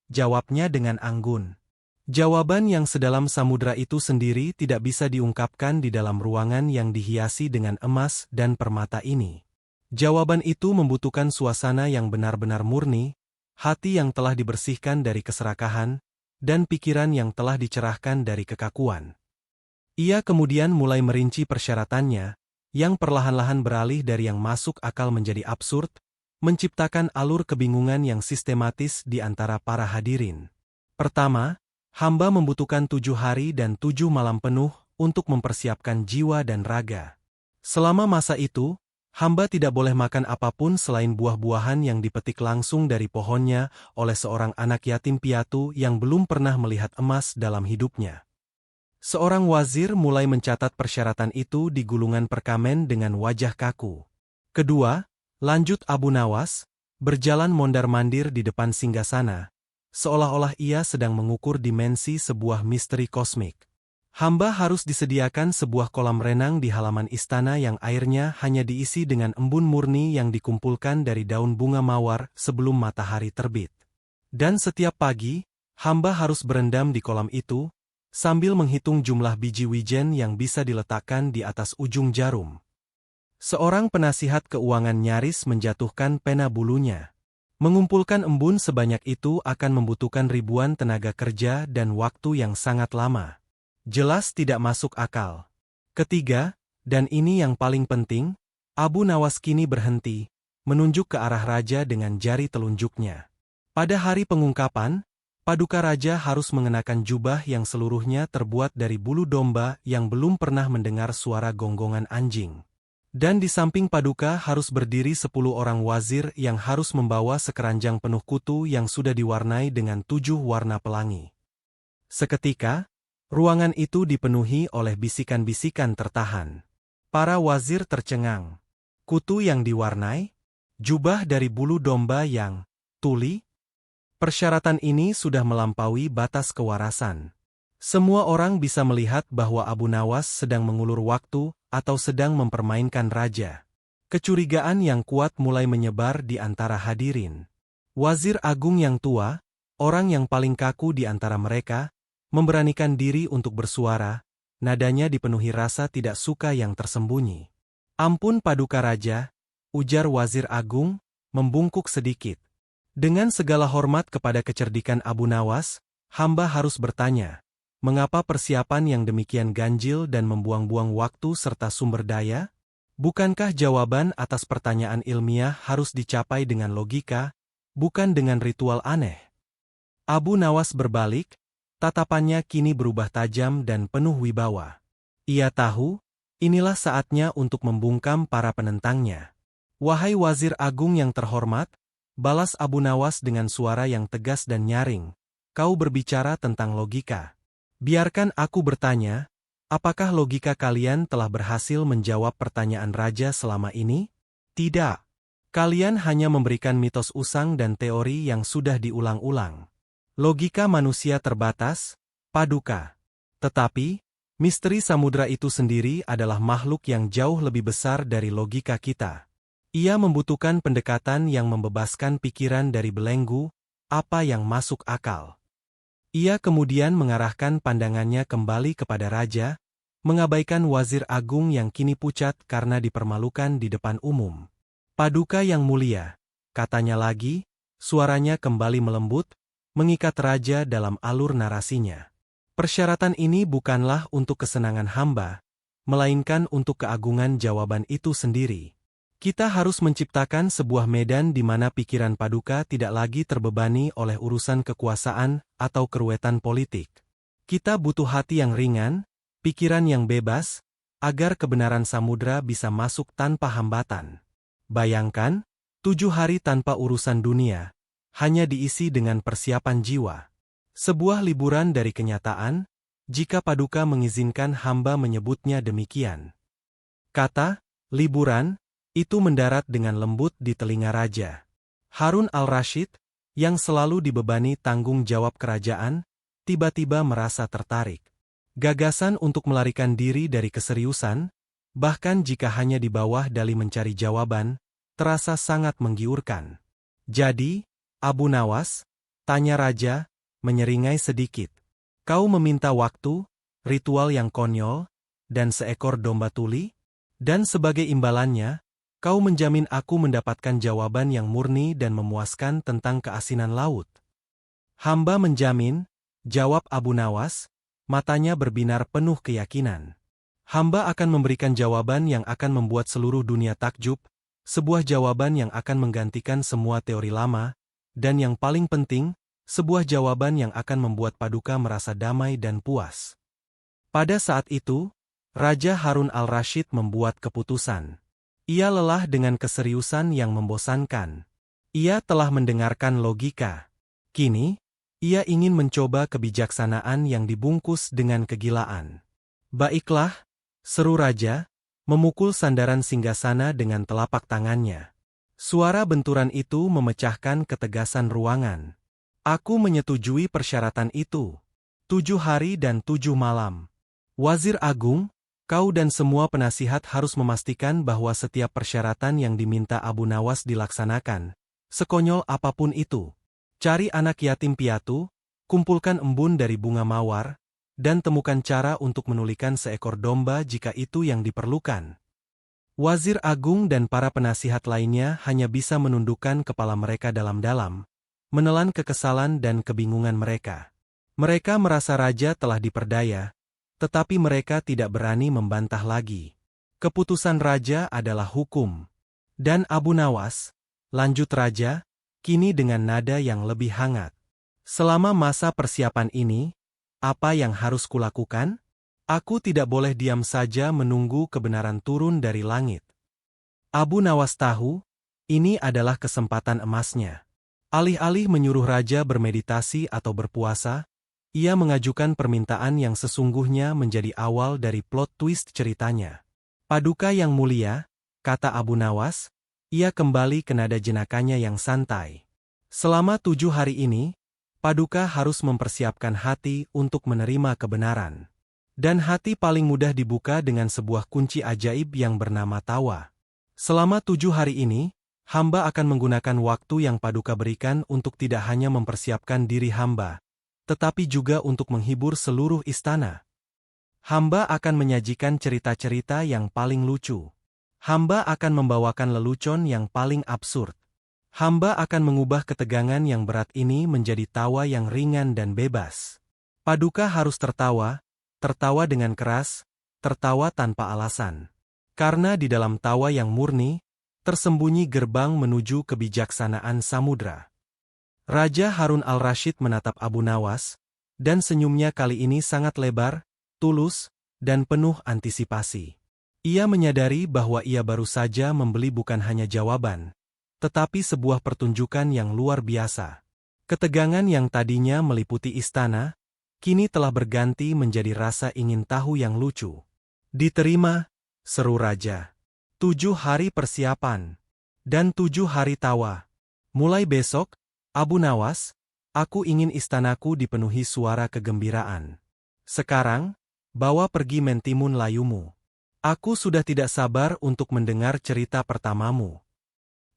A: jawabnya dengan anggun. Jawaban yang sedalam samudra itu sendiri tidak bisa diungkapkan di dalam ruangan yang dihiasi dengan emas dan permata ini. Jawaban itu membutuhkan suasana yang benar-benar murni, hati yang telah dibersihkan dari keserakahan, dan pikiran yang telah dicerahkan dari kekakuan. Ia kemudian mulai merinci persyaratannya, yang perlahan-lahan beralih dari yang masuk akal menjadi absurd, menciptakan alur kebingungan yang sistematis di antara para hadirin. Pertama, hamba membutuhkan 7 hari dan 7 malam penuh untuk mempersiapkan jiwa dan raga. Selama masa itu, hamba tidak boleh makan apapun selain buah-buahan yang dipetik langsung dari pohonnya oleh seorang anak yatim piatu yang belum pernah melihat emas dalam hidupnya. Seorang wazir mulai mencatat persyaratan itu di gulungan perkamen dengan wajah kaku. Kedua, lanjut Abu Nawas, berjalan mondar-mandir di depan singgasana, seolah-olah ia sedang mengukur dimensi sebuah misteri kosmik. Hamba harus disediakan sebuah kolam renang di halaman istana yang airnya hanya diisi dengan embun murni yang dikumpulkan dari daun bunga mawar sebelum matahari terbit. Dan setiap pagi, hamba harus berendam di kolam itu, sambil menghitung jumlah biji wijen yang bisa diletakkan di atas ujung jarum. Seorang penasihat keuangan nyaris menjatuhkan pena bulunya. Mengumpulkan embun sebanyak itu akan membutuhkan ribuan tenaga kerja dan waktu yang sangat lama. Jelas tidak masuk akal. Ketiga, dan ini yang paling penting, Abu Nawas kini berhenti, menunjuk ke arah raja dengan jari telunjuknya. Pada hari pengungkapan, Paduka Raja harus mengenakan jubah yang seluruhnya terbuat dari bulu domba yang belum pernah mendengar suara gonggongan anjing. Dan di samping Paduka harus berdiri 10 orang wazir yang harus membawa sekeranjang penuh kutu yang sudah diwarnai dengan 7 warna pelangi. Seketika, ruangan itu dipenuhi oleh bisikan-bisikan tertahan. Para wazir tercengang. Kutu yang diwarnai? Jubah dari bulu domba yang tuli? Persyaratan ini sudah melampaui batas kewarasan. Semua orang bisa melihat bahwa Abu Nawas sedang mengulur waktu atau sedang mempermainkan raja. Kecurigaan yang kuat mulai menyebar di antara hadirin. Wazir Agung yang tua, orang yang paling kaku di antara mereka, memberanikan diri untuk bersuara, nadanya dipenuhi rasa tidak suka yang tersembunyi. "Ampun Paduka Raja," ujar Wazir Agung, membungkuk sedikit. Dengan segala hormat kepada kecerdikan Abu Nawas, hamba harus bertanya, mengapa persiapan yang demikian ganjil dan membuang-buang waktu serta sumber daya? Bukankah jawaban atas pertanyaan ilmiah harus dicapai dengan logika, bukan dengan ritual aneh? Abu Nawas berbalik, tatapannya kini berubah tajam dan penuh wibawa. Ia tahu, inilah saatnya untuk membungkam para penentangnya. "Wahai Wazir Agung yang terhormat," balas Abu Nawas dengan suara yang tegas dan nyaring, "kau berbicara tentang logika. Biarkan aku bertanya, apakah logika kalian telah berhasil menjawab pertanyaan raja selama ini? Tidak. Kalian hanya memberikan mitos usang dan teori yang sudah diulang-ulang. Logika manusia terbatas, Paduka. Tetapi, misteri samudra itu sendiri adalah makhluk yang jauh lebih besar dari logika kita. Ia membutuhkan pendekatan yang membebaskan pikiran dari belenggu, apa yang masuk akal." Ia kemudian mengarahkan pandangannya kembali kepada raja, mengabaikan Wazir Agung yang kini pucat karena dipermalukan di depan umum. "Paduka yang mulia," katanya lagi, suaranya kembali melembut, mengikat raja dalam alur narasinya. "Persyaratan ini bukanlah untuk kesenangan hamba, melainkan untuk keagungan jawaban itu sendiri. Kita harus menciptakan sebuah medan di mana pikiran Paduka tidak lagi terbebani oleh urusan kekuasaan atau keruwetan politik. Kita butuh hati yang ringan, pikiran yang bebas, agar kebenaran samudra bisa masuk tanpa hambatan. Bayangkan, 7 hari tanpa urusan dunia, hanya diisi dengan persiapan jiwa. Sebuah liburan dari kenyataan, jika Paduka mengizinkan hamba menyebutnya demikian." Kata "liburan" itu mendarat dengan lembut di telinga raja. Harun al-Rashid, yang selalu dibebani tanggung jawab kerajaan, tiba-tiba merasa tertarik. Gagasan untuk melarikan diri dari keseriusan, bahkan jika hanya di bawah dalih mencari jawaban, terasa sangat menggiurkan. "Jadi, Abu Nawas," tanya raja, menyeringai sedikit, "kau meminta waktu, ritual yang konyol, dan seekor domba tuli? Dan sebagai imbalannya, kau menjamin aku mendapatkan jawaban yang murni dan memuaskan tentang keasinan laut?" "Hamba menjamin," jawab Abu Nawas, matanya berbinar penuh keyakinan. "Hamba akan memberikan jawaban yang akan membuat seluruh dunia takjub, sebuah jawaban yang akan menggantikan semua teori lama, dan yang paling penting, sebuah jawaban yang akan membuat Paduka merasa damai dan puas. Pada saat itu, Raja Harun al-Rashid membuat keputusan. Ia lelah dengan keseriusan yang membosankan. Ia telah mendengarkan logika. Kini, ia ingin mencoba kebijaksanaan yang dibungkus dengan kegilaan. Baiklah, seru Raja, memukul sandaran singgasana dengan telapak tangannya. Suara benturan itu memecahkan ketegasan ruangan. Aku menyetujui persyaratan itu. 7 hari dan 7 malam. Wazir Agung, kau dan semua penasihat harus memastikan bahwa setiap persyaratan yang diminta Abu Nawas dilaksanakan, sekonyol apapun itu. Cari anak yatim piatu, kumpulkan embun dari bunga mawar, dan temukan cara untuk menulikan seekor domba jika itu yang diperlukan. Wazir Agung dan para penasihat lainnya hanya bisa menundukkan kepala mereka dalam-dalam, menelan kekesalan dan kebingungan mereka. Mereka merasa raja telah diperdaya, tetapi mereka tidak berani membantah lagi. Keputusan raja adalah hukum. Dan Abu Nawas, lanjut raja, kini dengan nada yang lebih hangat. Selama masa persiapan ini, apa yang harus kulakukan? Aku tidak boleh diam saja menunggu kebenaran turun dari langit. Abu Nawas tahu, ini adalah kesempatan emasnya. Alih-alih menyuruh raja bermeditasi atau berpuasa, ia mengajukan permintaan yang sesungguhnya menjadi awal dari plot twist ceritanya. Paduka yang mulia, kata Abu Nawas, ia kembali ke nada jenakanya yang santai. Selama 7 hari ini, Paduka harus mempersiapkan hati untuk menerima kebenaran. Dan hati paling mudah dibuka dengan sebuah kunci ajaib yang bernama tawa. Selama 7 hari ini, hamba akan menggunakan waktu yang Paduka berikan untuk tidak hanya mempersiapkan diri hamba, tetapi juga untuk menghibur seluruh istana. Hamba akan menyajikan cerita-cerita yang paling lucu. Hamba akan membawakan lelucon yang paling absurd. Hamba akan mengubah ketegangan yang berat ini menjadi tawa yang ringan dan bebas. Paduka harus tertawa, tertawa dengan keras, tertawa tanpa alasan. Karena di dalam tawa yang murni, tersembunyi gerbang menuju kebijaksanaan samudra. Raja Harun al-Rashid menatap Abu Nawas, dan senyumnya kali ini sangat lebar, tulus, dan penuh antisipasi. Ia menyadari bahwa ia baru saja membeli bukan hanya jawaban, tetapi sebuah pertunjukan yang luar biasa. Ketegangan yang tadinya meliputi istana, kini telah berganti menjadi rasa ingin tahu yang lucu. Diterima, seru raja. 7 hari persiapan, dan 7 hari tawa. Mulai besok, Abu Nawas, aku ingin istanaku dipenuhi suara kegembiraan. Sekarang, bawa pergi mentimun layumu. Aku sudah tidak sabar untuk mendengar cerita pertamamu.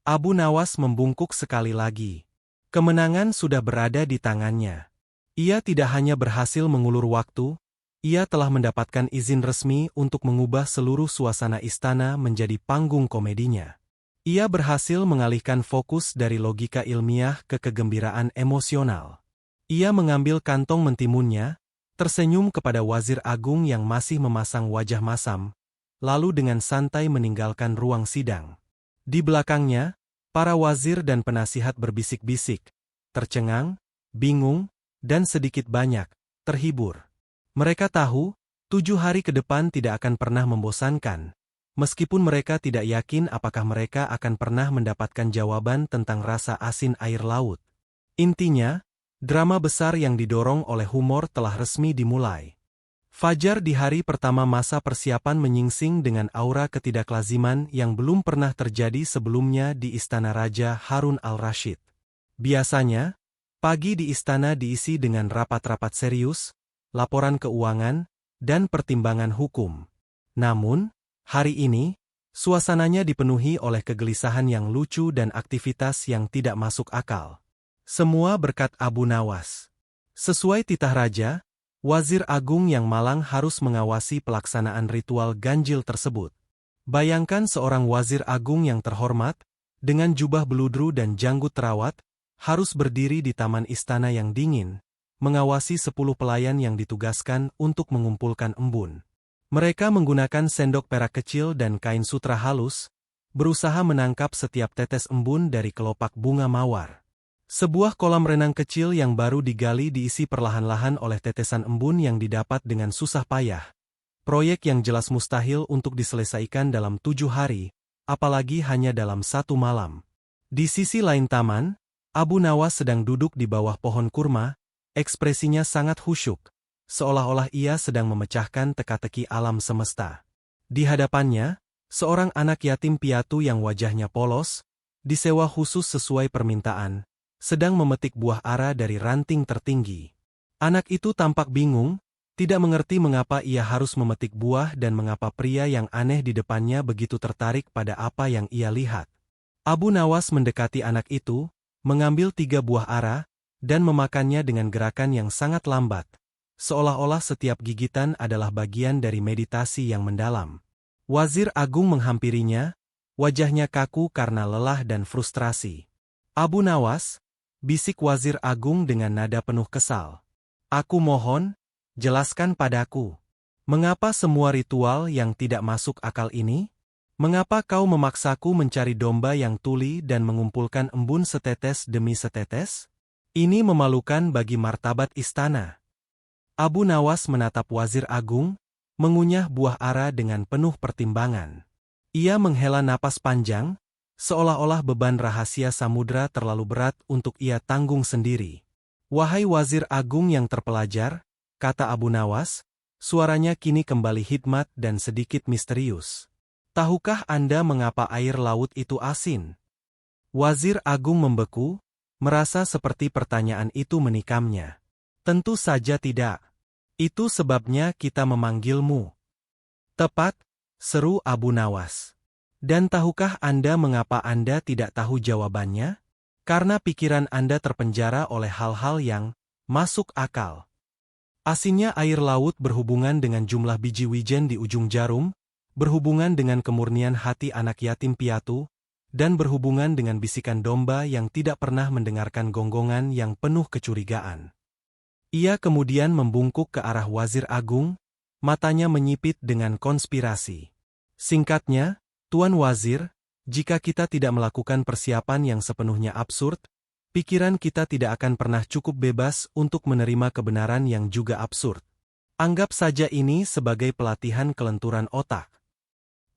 A: Abu Nawas membungkuk sekali lagi. Kemenangan sudah berada di tangannya. Ia tidak hanya berhasil mengulur waktu, ia telah mendapatkan izin resmi untuk mengubah seluruh suasana istana menjadi panggung komedinya. Ia berhasil mengalihkan fokus dari logika ilmiah ke kegembiraan emosional. Ia mengambil kantong mentimunnya, tersenyum kepada Wazir Agung yang masih memasang wajah masam, lalu dengan santai meninggalkan ruang sidang. Di belakangnya, para wazir dan penasihat berbisik-bisik, tercengang, bingung, dan sedikit banyak terhibur. Mereka tahu, 7 hari ke depan tidak akan pernah membosankan, meskipun mereka tidak yakin apakah mereka akan pernah mendapatkan jawaban tentang rasa asin air laut. Intinya, drama besar yang didorong oleh humor telah resmi dimulai. Fajar di hari pertama masa persiapan menyingsing dengan aura ketidaklaziman yang belum pernah terjadi sebelumnya di Istana Raja Harun al-Rashid. Biasanya, pagi di istana diisi dengan rapat-rapat serius, laporan keuangan, dan pertimbangan hukum. Namun, hari ini, suasananya dipenuhi oleh kegelisahan yang lucu dan aktivitas yang tidak masuk akal. Semua berkat Abu Nawas. Sesuai titah raja, Wazir Agung yang malang harus mengawasi pelaksanaan ritual ganjil tersebut. Bayangkan seorang Wazir Agung yang terhormat, dengan jubah beludru dan janggut terawat, harus berdiri di taman istana yang dingin, mengawasi 10 pelayan yang ditugaskan untuk mengumpulkan embun. Mereka menggunakan sendok perak kecil dan kain sutra halus, berusaha menangkap setiap tetes embun dari kelopak bunga mawar. Sebuah kolam renang kecil yang baru digali diisi perlahan-lahan oleh tetesan embun yang didapat dengan susah payah. Proyek yang jelas mustahil untuk diselesaikan dalam 7 hari, apalagi hanya dalam 1 malam. Di sisi lain taman, Abu Nawas sedang duduk di bawah pohon kurma, ekspresinya sangat khusyuk, seolah-olah ia sedang memecahkan teka-teki alam semesta. Di hadapannya, seorang anak yatim piatu yang wajahnya polos, disewa khusus sesuai permintaan, sedang memetik buah ara dari ranting tertinggi. Anak itu tampak bingung, tidak mengerti mengapa ia harus memetik buah dan mengapa pria yang aneh di depannya begitu tertarik pada apa yang ia lihat. Abu Nawas mendekati anak itu, mengambil 3 buah ara, dan memakannya dengan gerakan yang sangat lambat, seolah-olah setiap gigitan adalah bagian dari meditasi yang mendalam. Wazir Agung menghampirinya, wajahnya kaku karena lelah dan frustrasi. Abu Nawas, bisik Wazir Agung dengan nada penuh kesal. Aku mohon, jelaskan padaku. Mengapa semua ritual yang tidak masuk akal ini? Mengapa kau memaksaku mencari domba yang tuli dan mengumpulkan embun setetes demi setetes? Ini memalukan bagi martabat istana. Abu Nawas menatap Wazir Agung, mengunyah buah ara dengan penuh pertimbangan. Ia menghela napas panjang, seolah-olah beban rahasia samudra terlalu berat untuk ia tanggung sendiri. Wahai Wazir Agung yang terpelajar, kata Abu Nawas, suaranya kini kembali hikmat dan sedikit misterius. Tahukah Anda mengapa air laut itu asin? Wazir Agung membeku, merasa seperti pertanyaan itu menikamnya. Tentu saja tidak. Itu sebabnya kita memanggilmu. Tepat, seru Abu Nawas. Dan tahukah Anda mengapa Anda tidak tahu jawabannya? Karena pikiran Anda terpenjara oleh hal-hal yang masuk akal. Asinnya air laut berhubungan dengan jumlah biji wijen di ujung jarum, berhubungan dengan kemurnian hati anak yatim piatu, dan berhubungan dengan bisikan domba yang tidak pernah mendengarkan gonggongan yang penuh kecurigaan. Ia kemudian membungkuk ke arah Wazir Agung, matanya menyipit dengan konspirasi. Singkatnya, Tuan Wazir, jika kita tidak melakukan persiapan yang sepenuhnya absurd, pikiran kita tidak akan pernah cukup bebas untuk menerima kebenaran yang juga absurd. Anggap saja ini sebagai pelatihan kelenturan otak.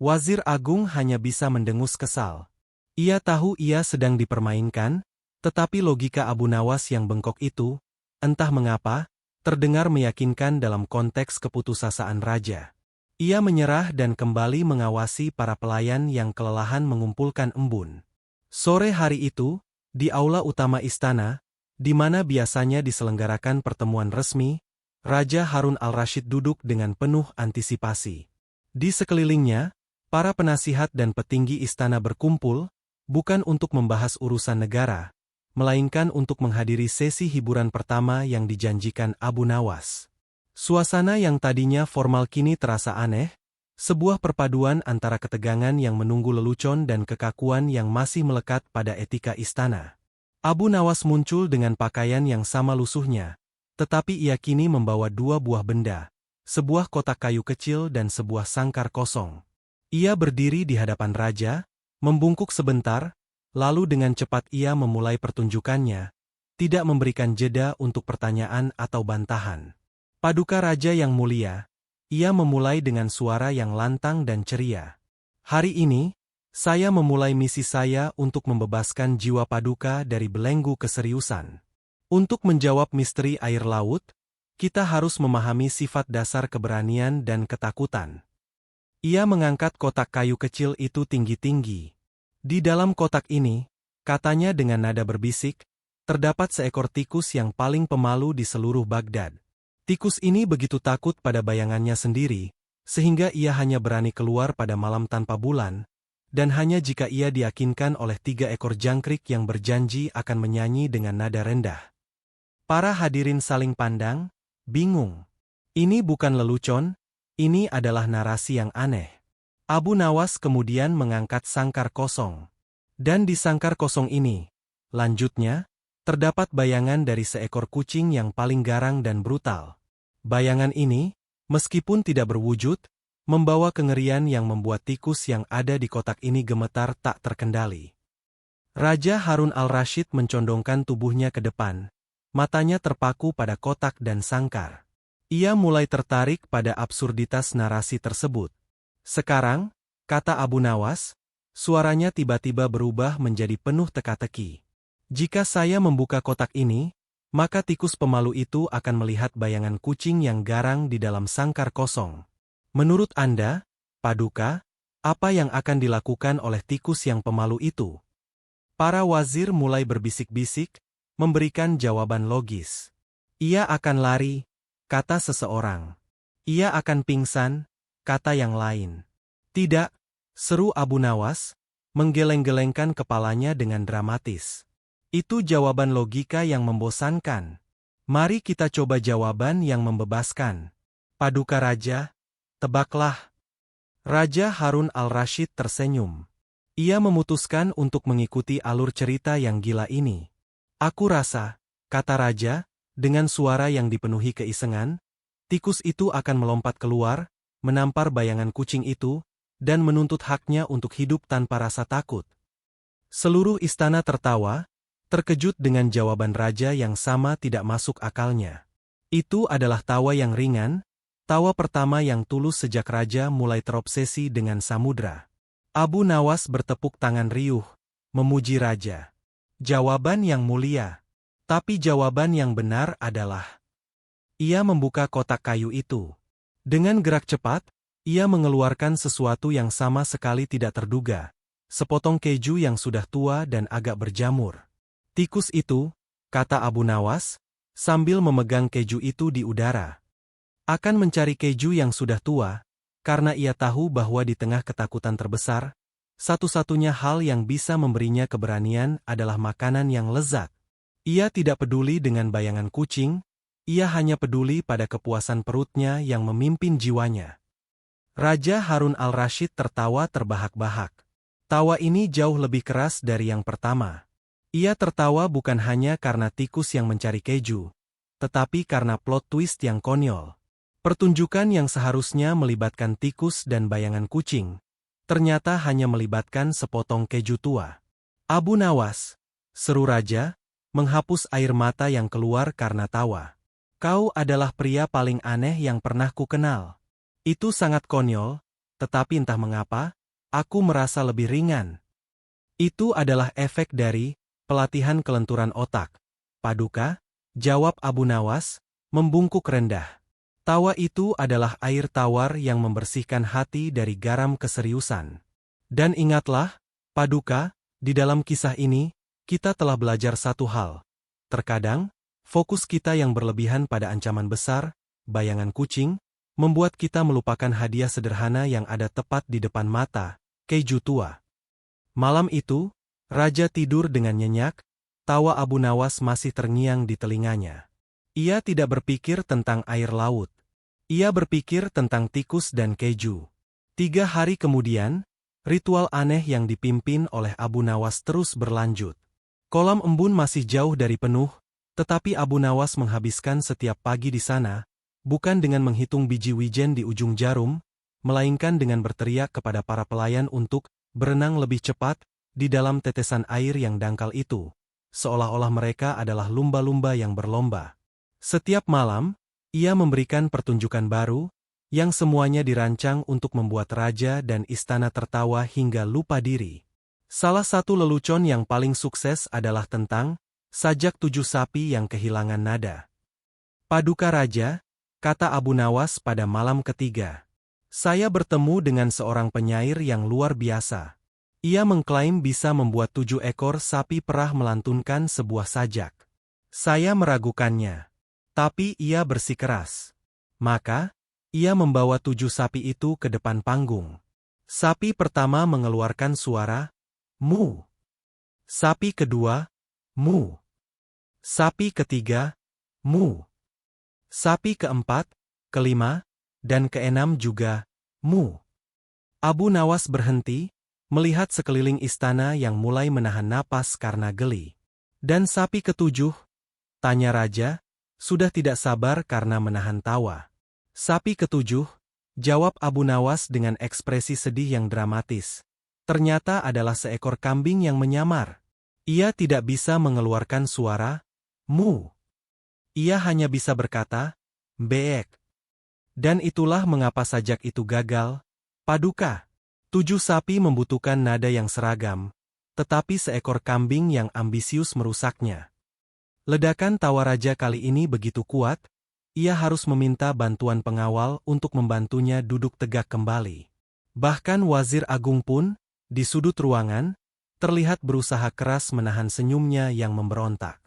A: Wazir Agung hanya bisa mendengus kesal. Ia tahu ia sedang dipermainkan, tetapi logika Abu Nawas yang bengkok itu, entah mengapa, terdengar meyakinkan dalam konteks keputusasaan raja. Ia menyerah dan kembali mengawasi para pelayan yang kelelahan mengumpulkan embun. Sore hari itu, di aula utama istana, di mana biasanya diselenggarakan pertemuan resmi, Raja Harun al-Rashid duduk dengan penuh antisipasi. Di sekelilingnya, para penasihat dan petinggi istana berkumpul, bukan untuk membahas urusan negara, melainkan untuk menghadiri sesi hiburan pertama yang dijanjikan Abu Nawas. Suasana yang tadinya formal kini terasa aneh, sebuah perpaduan antara ketegangan yang menunggu lelucon dan kekakuan yang masih melekat pada etika istana. Abu Nawas muncul dengan pakaian yang sama lusuhnya, tetapi ia kini membawa 2 buah benda, sebuah kotak kayu kecil dan sebuah sangkar kosong. Ia berdiri di hadapan raja, membungkuk sebentar, lalu dengan cepat ia memulai pertunjukannya, tidak memberikan jeda untuk pertanyaan atau bantahan. Paduka Raja yang mulia, ia memulai dengan suara yang lantang dan ceria. Hari ini, saya memulai misi saya untuk membebaskan jiwa Paduka dari belenggu keseriusan. Untuk menjawab misteri air laut, kita harus memahami sifat dasar keberanian dan ketakutan. Ia mengangkat kotak kayu kecil itu tinggi-tinggi. Di dalam kotak ini, katanya dengan nada berbisik, terdapat seekor tikus yang paling pemalu di seluruh Baghdad. Tikus ini begitu takut pada bayangannya sendiri, sehingga ia hanya berani keluar pada malam tanpa bulan, dan hanya jika ia diyakinkan oleh 3 ekor jangkrik yang berjanji akan menyanyi dengan nada rendah. Para hadirin saling pandang, bingung. Ini bukan lelucon, ini adalah narasi yang aneh. Abu Nawas kemudian mengangkat sangkar kosong. Dan di sangkar kosong ini, lanjutnya, terdapat bayangan dari seekor kucing yang paling garang dan brutal. Bayangan ini, meskipun tidak berwujud, membawa kengerian yang membuat tikus yang ada di kotak ini gemetar tak terkendali. Raja Harun al-Rashid mencondongkan tubuhnya ke depan, matanya terpaku pada kotak dan sangkar. Ia mulai tertarik pada absurditas narasi tersebut. Sekarang, kata Abu Nawas, suaranya tiba-tiba berubah menjadi penuh teka-teki. Jika saya membuka kotak ini, maka tikus pemalu itu akan melihat bayangan kucing yang garang di dalam sangkar kosong. Menurut Anda, Paduka, apa yang akan dilakukan oleh tikus yang pemalu itu? Para wazir mulai berbisik-bisik, memberikan jawaban logis. Ia akan lari, kata seseorang. Ia akan pingsan, kata yang lain. Tidak, seru Abu Nawas, menggeleng-gelengkan kepalanya dengan dramatis. Itu jawaban logika yang membosankan. Mari kita coba jawaban yang membebaskan. Paduka Raja, tebaklah. Raja Harun al-Rashid tersenyum. Ia memutuskan untuk mengikuti alur cerita yang gila ini. Aku rasa, kata Raja, dengan suara yang dipenuhi keisengan, tikus itu akan melompat keluar, menampar bayangan kucing itu, dan menuntut haknya untuk hidup tanpa rasa takut. Seluruh istana tertawa, terkejut dengan jawaban raja yang sama tidak masuk akalnya. Itu adalah tawa yang ringan, tawa pertama yang tulus sejak raja mulai terobsesi dengan samudra. Abu Nawas bertepuk tangan riuh, memuji raja. Jawaban yang mulia. Tapi jawaban yang benar adalah... Ia membuka kotak kayu itu. Dengan gerak cepat, ia mengeluarkan sesuatu yang sama sekali tidak terduga. Sepotong keju yang sudah tua dan agak berjamur. Tikus itu, kata Abu Nawas, sambil memegang keju itu di udara. Akan mencari keju yang sudah tua, karena ia tahu bahwa di tengah ketakutan terbesar, satu-satunya hal yang bisa memberinya keberanian adalah makanan yang lezat. Ia tidak peduli dengan bayangan kucing, ia hanya peduli pada kepuasan perutnya yang memimpin jiwanya. Raja Harun al-Rashid tertawa terbahak-bahak. Tawa ini jauh lebih keras dari yang pertama. Ia tertawa bukan hanya karena tikus yang mencari keju, tetapi karena plot twist yang konyol. Pertunjukan yang seharusnya melibatkan tikus dan bayangan kucing, ternyata hanya melibatkan sepotong keju tua. Abu Nawas, seru raja, menghapus air mata yang keluar karena tawa. Kau adalah pria paling aneh yang pernah kukenal. Itu sangat konyol, tetapi entah mengapa, aku merasa lebih ringan. Itu adalah efek dari pelatihan kelenturan otak. Paduka, jawab Abu Nawas, membungkuk rendah. Tawa itu adalah air tawar yang membersihkan hati dari garam keseriusan. Dan ingatlah, Paduka, di dalam kisah ini, kita telah belajar satu hal. Terkadang, fokus kita yang berlebihan pada ancaman besar, bayangan kucing, membuat kita melupakan hadiah sederhana yang ada tepat di depan mata, keju tua. Malam itu, Raja tidur dengan nyenyak, tawa Abu Nawas masih terngiang di telinganya. Ia tidak berpikir tentang air laut. Ia berpikir tentang tikus dan keju. 3 hari kemudian, ritual aneh yang dipimpin oleh Abu Nawas terus berlanjut. Kolam embun masih jauh dari penuh, tetapi Abu Nawas menghabiskan setiap pagi di sana, bukan dengan menghitung biji wijen di ujung jarum, melainkan dengan berteriak kepada para pelayan untuk berenang lebih cepat, di dalam tetesan air yang dangkal itu, seolah-olah mereka adalah lumba-lumba yang berlomba. Setiap malam, ia memberikan pertunjukan baru, yang semuanya dirancang untuk membuat raja dan istana tertawa hingga lupa diri. Salah satu lelucon yang paling sukses adalah tentang sajak 7 sapi yang kehilangan nada. Paduka Raja, kata Abu Nawas pada malam ketiga. Saya bertemu dengan seorang penyair yang luar biasa. Ia mengklaim bisa membuat 7 ekor sapi perah melantunkan sebuah sajak. Saya meragukannya. Tapi ia bersikeras. Maka, ia membawa 7 sapi itu ke depan panggung. Sapi pertama mengeluarkan suara, mu. Sapi kedua, mu. Sapi ketiga, mu. Sapi keempat, kelima, dan keenam juga, mu. Abu Nawas berhenti, melihat sekeliling istana yang mulai menahan napas karena geli. Dan sapi ketujuh? Tanya raja, sudah tidak sabar karena menahan tawa. Sapi ketujuh? Jawab Abu Nawas dengan ekspresi sedih yang dramatis. Ternyata adalah seekor kambing yang menyamar. Ia tidak bisa mengeluarkan suara, mu. Ia hanya bisa berkata, beek. Dan itulah mengapa sajak itu gagal. Paduka. 7 sapi membutuhkan nada yang seragam, tetapi seekor kambing yang ambisius merusaknya. Ledakan tawa raja kali ini begitu kuat, ia harus meminta bantuan pengawal untuk membantunya duduk tegak kembali. Bahkan Wazir Agung pun, di sudut ruangan, terlihat berusaha keras menahan senyumnya yang memberontak.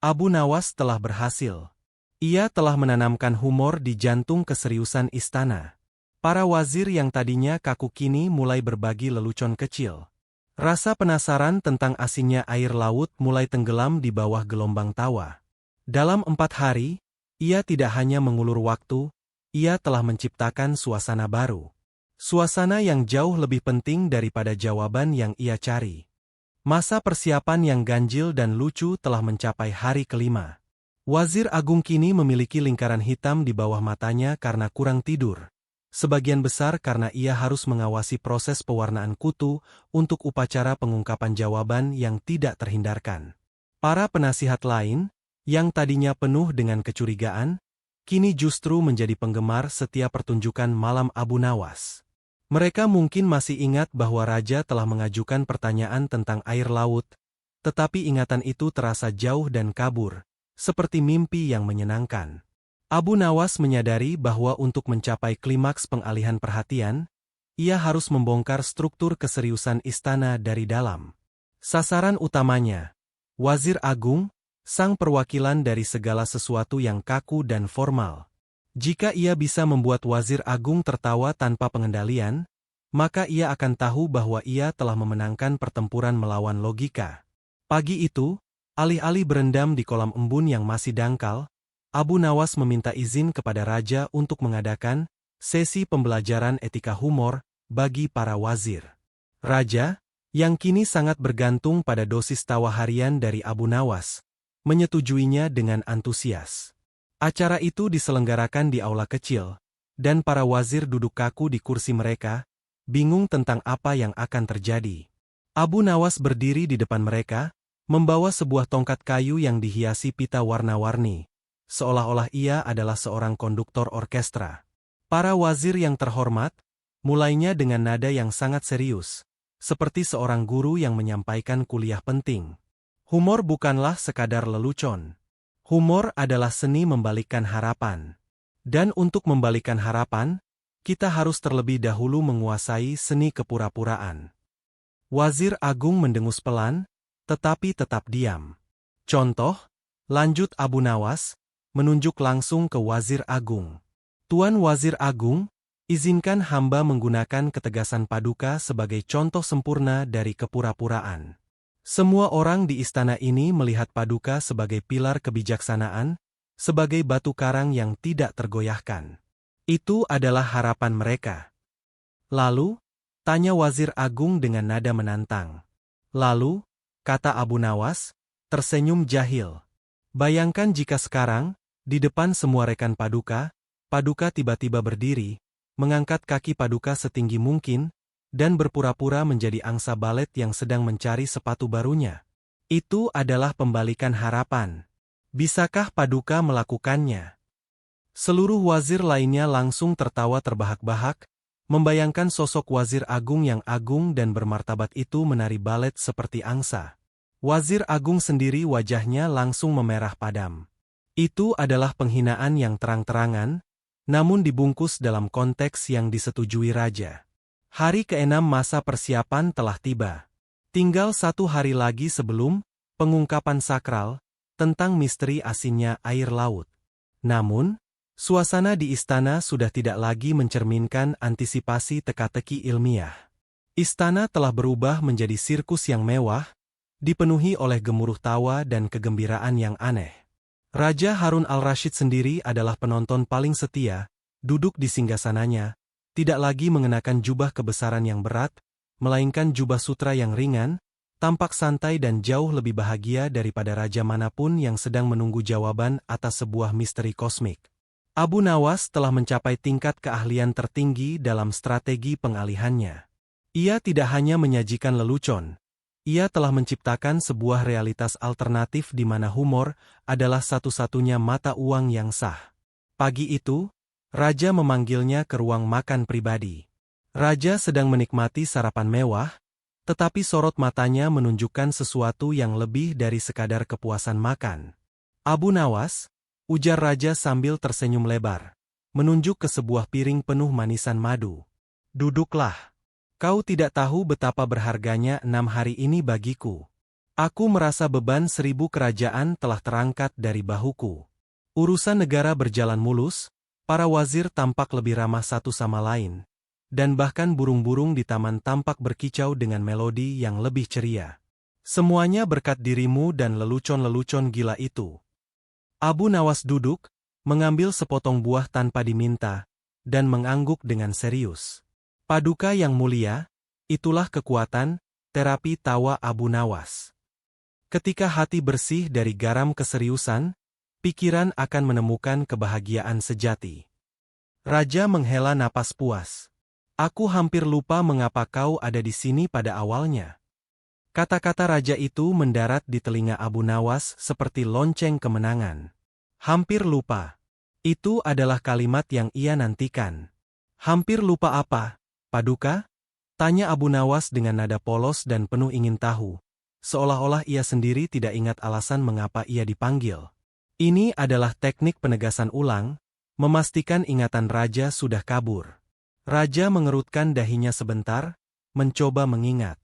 A: Abu Nawas telah berhasil. Ia telah menanamkan humor di jantung keseriusan istana. Para wazir yang tadinya kaku kini mulai berbagi lelucon kecil. Rasa penasaran tentang asinnya air laut mulai tenggelam di bawah gelombang tawa. Dalam 4 hari, ia tidak hanya mengulur waktu, ia telah menciptakan suasana baru. Suasana yang jauh lebih penting daripada jawaban yang ia cari. Masa persiapan yang ganjil dan lucu telah mencapai hari kelima. Wazir Agung kini memiliki lingkaran hitam di bawah matanya karena kurang tidur. Sebagian besar karena ia harus mengawasi proses pewarnaan kutu untuk upacara pengungkapan jawaban yang tidak terhindarkan. Para penasihat lain, yang tadinya penuh dengan kecurigaan, kini justru menjadi penggemar setiap pertunjukan malam Abu Nawas. Mereka mungkin masih ingat bahwa raja telah mengajukan pertanyaan tentang air laut, tetapi ingatan itu terasa jauh dan kabur, seperti mimpi yang menyenangkan. Abu Nawas menyadari bahwa untuk mencapai klimaks pengalihan perhatian, ia harus membongkar struktur keseriusan istana dari dalam. Sasaran utamanya, Wazir Agung, sang perwakilan dari segala sesuatu yang kaku dan formal. Jika ia bisa membuat Wazir Agung tertawa tanpa pengendalian, maka ia akan tahu bahwa ia telah memenangkan pertempuran melawan logika. Pagi itu, alih-alih berendam di kolam embun yang masih dangkal, Abu Nawas meminta izin kepada raja untuk mengadakan sesi pembelajaran etika humor bagi para wazir. Raja, yang kini sangat bergantung pada dosis tawa harian dari Abu Nawas, menyetujuinya dengan antusias. Acara itu diselenggarakan di aula kecil, dan para wazir duduk kaku di kursi mereka, bingung tentang apa yang akan terjadi. Abu Nawas berdiri di depan mereka, membawa sebuah tongkat kayu yang dihiasi pita warna-warni, seolah-olah ia adalah seorang konduktor orkestra. Para wazir yang terhormat, mulainya dengan nada yang sangat serius, seperti seorang guru yang menyampaikan kuliah penting. Humor bukanlah sekadar lelucon. Humor adalah seni membalikkan harapan. Dan untuk membalikkan harapan, kita harus terlebih dahulu menguasai seni kepura-puraan. Wazir Agung mendengus pelan, tetapi tetap diam. Contoh, lanjut Abu Nawas, menunjuk langsung ke Wazir Agung. Tuan Wazir Agung, izinkan hamba menggunakan ketegasan paduka sebagai contoh sempurna dari kepura-puraan. Semua orang di istana ini melihat paduka sebagai pilar kebijaksanaan, sebagai batu karang yang tidak tergoyahkan. Itu adalah harapan mereka. Lalu, tanya Wazir Agung dengan nada menantang. Lalu, kata Abu Nawas, tersenyum jahil. Bayangkan jika sekarang, di depan semua rekan paduka, paduka tiba-tiba berdiri, mengangkat kaki paduka setinggi mungkin, dan berpura-pura menjadi angsa balet yang sedang mencari sepatu barunya. Itu adalah pembalikan harapan. Bisakah paduka melakukannya? Seluruh wazir lainnya langsung tertawa terbahak-bahak, membayangkan sosok Wazir Agung yang agung dan bermartabat itu menari balet seperti angsa. Wazir Agung sendiri wajahnya langsung memerah padam. Itu adalah penghinaan yang terang-terangan, namun dibungkus dalam konteks yang disetujui raja. Hari ke-6 masa persiapan telah tiba. Tinggal 1 hari lagi sebelum pengungkapan sakral tentang misteri asinnya air laut. Namun, suasana di istana sudah tidak lagi mencerminkan antisipasi teka-teki ilmiah. Istana telah berubah menjadi sirkus yang mewah, dipenuhi oleh gemuruh tawa dan kegembiraan yang aneh. Raja Harun al-Rashid sendiri adalah penonton paling setia, duduk di singgasananya, tidak lagi mengenakan jubah kebesaran yang berat, melainkan jubah sutra yang ringan, tampak santai dan jauh lebih bahagia daripada raja manapun yang sedang menunggu jawaban atas sebuah misteri kosmik. Abu Nawas telah mencapai tingkat keahlian tertinggi dalam strategi pengalihannya. Ia tidak hanya menyajikan lelucon, ia telah menciptakan sebuah realitas alternatif di mana humor adalah satu-satunya mata uang yang sah. Pagi itu, Raja memanggilnya ke ruang makan pribadi. Raja sedang menikmati sarapan mewah, tetapi sorot matanya menunjukkan sesuatu yang lebih dari sekadar kepuasan makan. Abu Nawas, ujar Raja sambil tersenyum lebar, menunjuk ke sebuah piring penuh manisan madu. Duduklah. Kau tidak tahu betapa berharganya 6 hari ini bagiku. Aku merasa beban 1000 kerajaan telah terangkat dari bahuku. Urusan negara berjalan mulus, para wazir tampak lebih ramah satu sama lain, dan bahkan burung-burung di taman tampak berkicau dengan melodi yang lebih ceria. Semuanya berkat dirimu dan lelucon-lelucon gila itu. Abu Nawas duduk, mengambil sepotong buah tanpa diminta, dan mengangguk dengan serius. Paduka yang mulia, itulah kekuatan, terapi tawa Abu Nawas. Ketika hati bersih dari garam keseriusan, pikiran akan menemukan kebahagiaan sejati. Raja menghela napas puas. Aku hampir lupa mengapa kau ada di sini pada awalnya. Kata-kata raja itu mendarat di telinga Abu Nawas seperti lonceng kemenangan. Hampir lupa. Itu adalah kalimat yang ia nantikan. Hampir lupa apa, Paduka? Tanya Abu Nawas dengan nada polos dan penuh ingin tahu, seolah-olah ia sendiri tidak ingat alasan mengapa ia dipanggil. Ini adalah teknik penegasan ulang, memastikan ingatan raja sudah kabur. Raja mengerutkan dahinya sebentar, mencoba mengingat.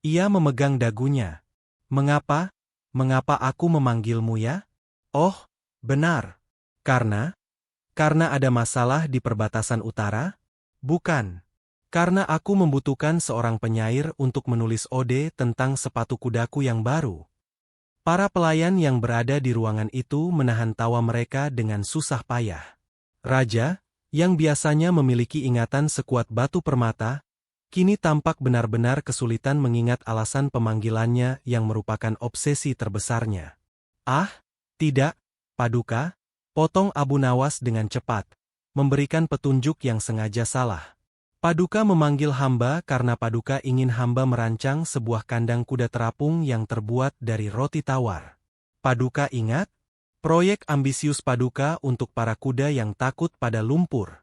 A: Ia memegang dagunya. Mengapa? Mengapa aku memanggilmu ya? Oh, benar. Karena ada masalah di perbatasan utara? Bukan. Karena aku membutuhkan seorang penyair untuk menulis ode tentang sepatu kudaku yang baru. Para pelayan yang berada di ruangan itu menahan tawa mereka dengan susah payah. Raja, yang biasanya memiliki ingatan sekuat batu permata, kini tampak benar-benar kesulitan mengingat alasan pemanggilannya yang merupakan obsesi terbesarnya. Ah, tidak, Paduka, potong Abu Nawas dengan cepat, memberikan petunjuk yang sengaja salah. Paduka memanggil hamba karena Paduka ingin hamba merancang sebuah kandang kuda terapung yang terbuat dari roti tawar. Paduka ingat? Proyek ambisius Paduka untuk para kuda yang takut pada lumpur.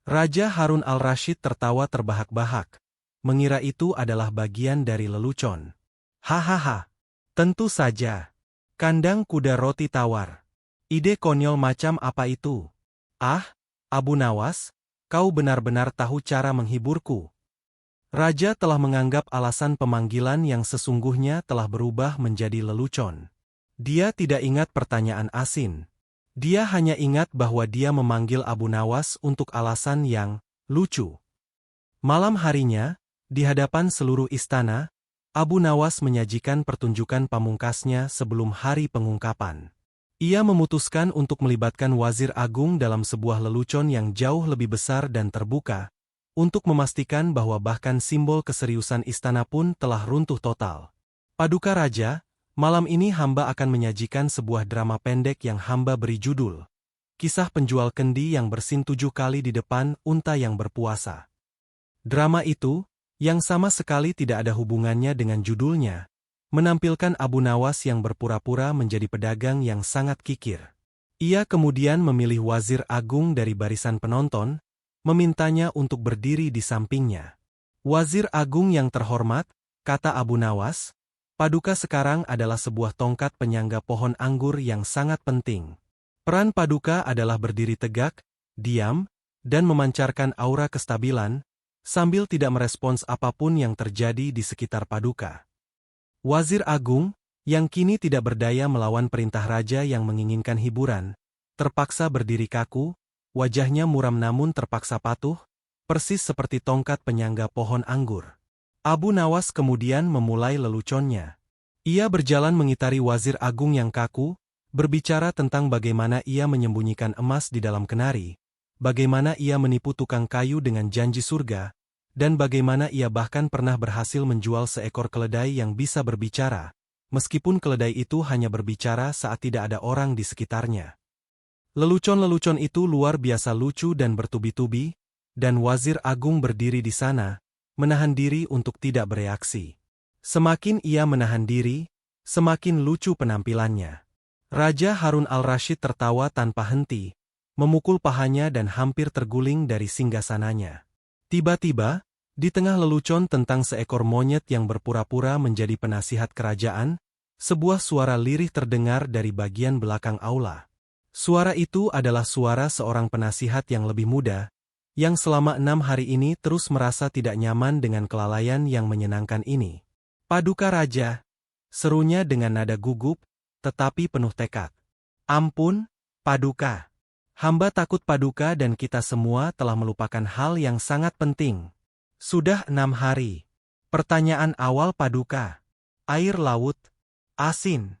A: Raja Harun al-Rashid tertawa terbahak-bahak, mengira itu adalah bagian dari lelucon. Hahaha, tentu saja. Kandang kuda roti tawar. Ide konyol macam apa itu? Ah, Abu Nawas, kau benar-benar tahu cara menghiburku. Raja telah menganggap alasan pemanggilan yang sesungguhnya telah berubah menjadi lelucon. Dia tidak ingat pertanyaan asin. Dia hanya ingat bahwa dia memanggil Abu Nawas untuk alasan yang lucu. Malam harinya, di hadapan seluruh istana, Abu Nawas menyajikan pertunjukan pamungkasnya sebelum hari pengungkapan. Ia memutuskan untuk melibatkan Wazir Agung dalam sebuah lelucon yang jauh lebih besar dan terbuka, untuk memastikan bahwa bahkan simbol keseriusan istana pun telah runtuh total. Paduka Raja, malam ini hamba akan menyajikan sebuah drama pendek yang hamba beri judul, Kisah Penjual Kendi yang bersin 7 kali di depan unta yang berpuasa. Drama itu, yang sama sekali tidak ada hubungannya dengan judulnya, menampilkan Abu Nawas yang berpura-pura menjadi pedagang yang sangat kikir. Ia kemudian memilih Wazir Agung dari barisan penonton, memintanya untuk berdiri di sampingnya. Wazir Agung yang terhormat, kata Abu Nawas, Paduka sekarang adalah sebuah tongkat penyangga pohon anggur yang sangat penting. Peran Paduka adalah berdiri tegak, diam, dan memancarkan aura kestabilan, sambil tidak merespons apapun yang terjadi di sekitar Paduka. Wazir Agung, yang kini tidak berdaya melawan perintah raja yang menginginkan hiburan, terpaksa berdiri kaku, wajahnya muram namun terpaksa patuh, persis seperti tongkat penyangga pohon anggur. Abu Nawas kemudian memulai leluconnya. Ia berjalan mengitari Wazir Agung yang kaku, berbicara tentang bagaimana ia menyembunyikan emas di dalam kenari, bagaimana ia menipu tukang kayu dengan janji surga, dan bagaimana ia bahkan pernah berhasil menjual seekor keledai yang bisa berbicara, meskipun keledai itu hanya berbicara saat tidak ada orang di sekitarnya. Lelucon-lelucon itu luar biasa lucu dan bertubi-tubi, dan Wazir Agung berdiri di sana, menahan diri untuk tidak bereaksi. Semakin ia menahan diri, semakin lucu penampilannya. Raja Harun al-Rashid tertawa tanpa henti, memukul pahanya dan hampir terguling dari singgasananya. Tiba-tiba, di tengah lelucon tentang seekor monyet yang berpura-pura menjadi penasihat kerajaan, sebuah suara lirih terdengar dari bagian belakang aula. Suara itu adalah suara seorang penasihat yang lebih muda, yang selama 6 hari ini terus merasa tidak nyaman dengan kelalaian yang menyenangkan ini. "Paduka Raja," serunya dengan nada gugup, tetapi penuh tekad. "Ampun, Paduka. Hamba takut Paduka dan kita semua telah melupakan hal yang sangat penting. Sudah 6 hari. Pertanyaan awal Paduka. Air laut asin."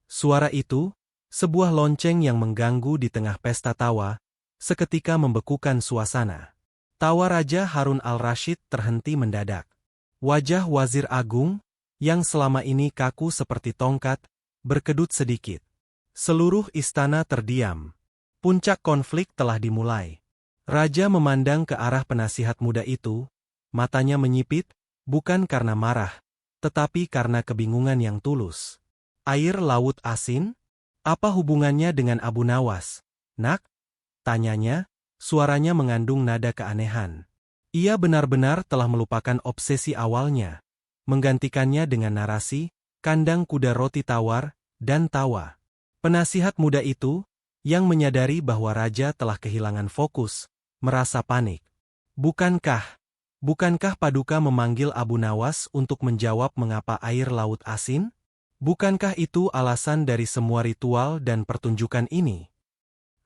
A: Suara itu, sebuah lonceng yang mengganggu di tengah pesta tawa, seketika membekukan suasana. Tawa Raja Harun al-Rashid terhenti mendadak. Wajah Wazir Agung, yang selama ini kaku seperti tongkat, berkedut sedikit. Seluruh istana terdiam. Puncak konflik telah dimulai. Raja memandang ke arah penasihat muda itu, matanya menyipit, bukan karena marah, tetapi karena kebingungan yang tulus. "Air laut asin? Apa hubungannya dengan Abu Nawas, Nak?" tanyanya, suaranya mengandung nada keanehan. Ia benar-benar telah melupakan obsesi awalnya, menggantikannya dengan narasi, kandang kuda roti tawar, dan tawa. Penasihat muda itu, yang menyadari bahwa raja telah kehilangan fokus, merasa panik. Bukankah Paduka memanggil Abu Nawas untuk menjawab mengapa air laut asin? Bukankah itu alasan dari semua ritual dan pertunjukan ini?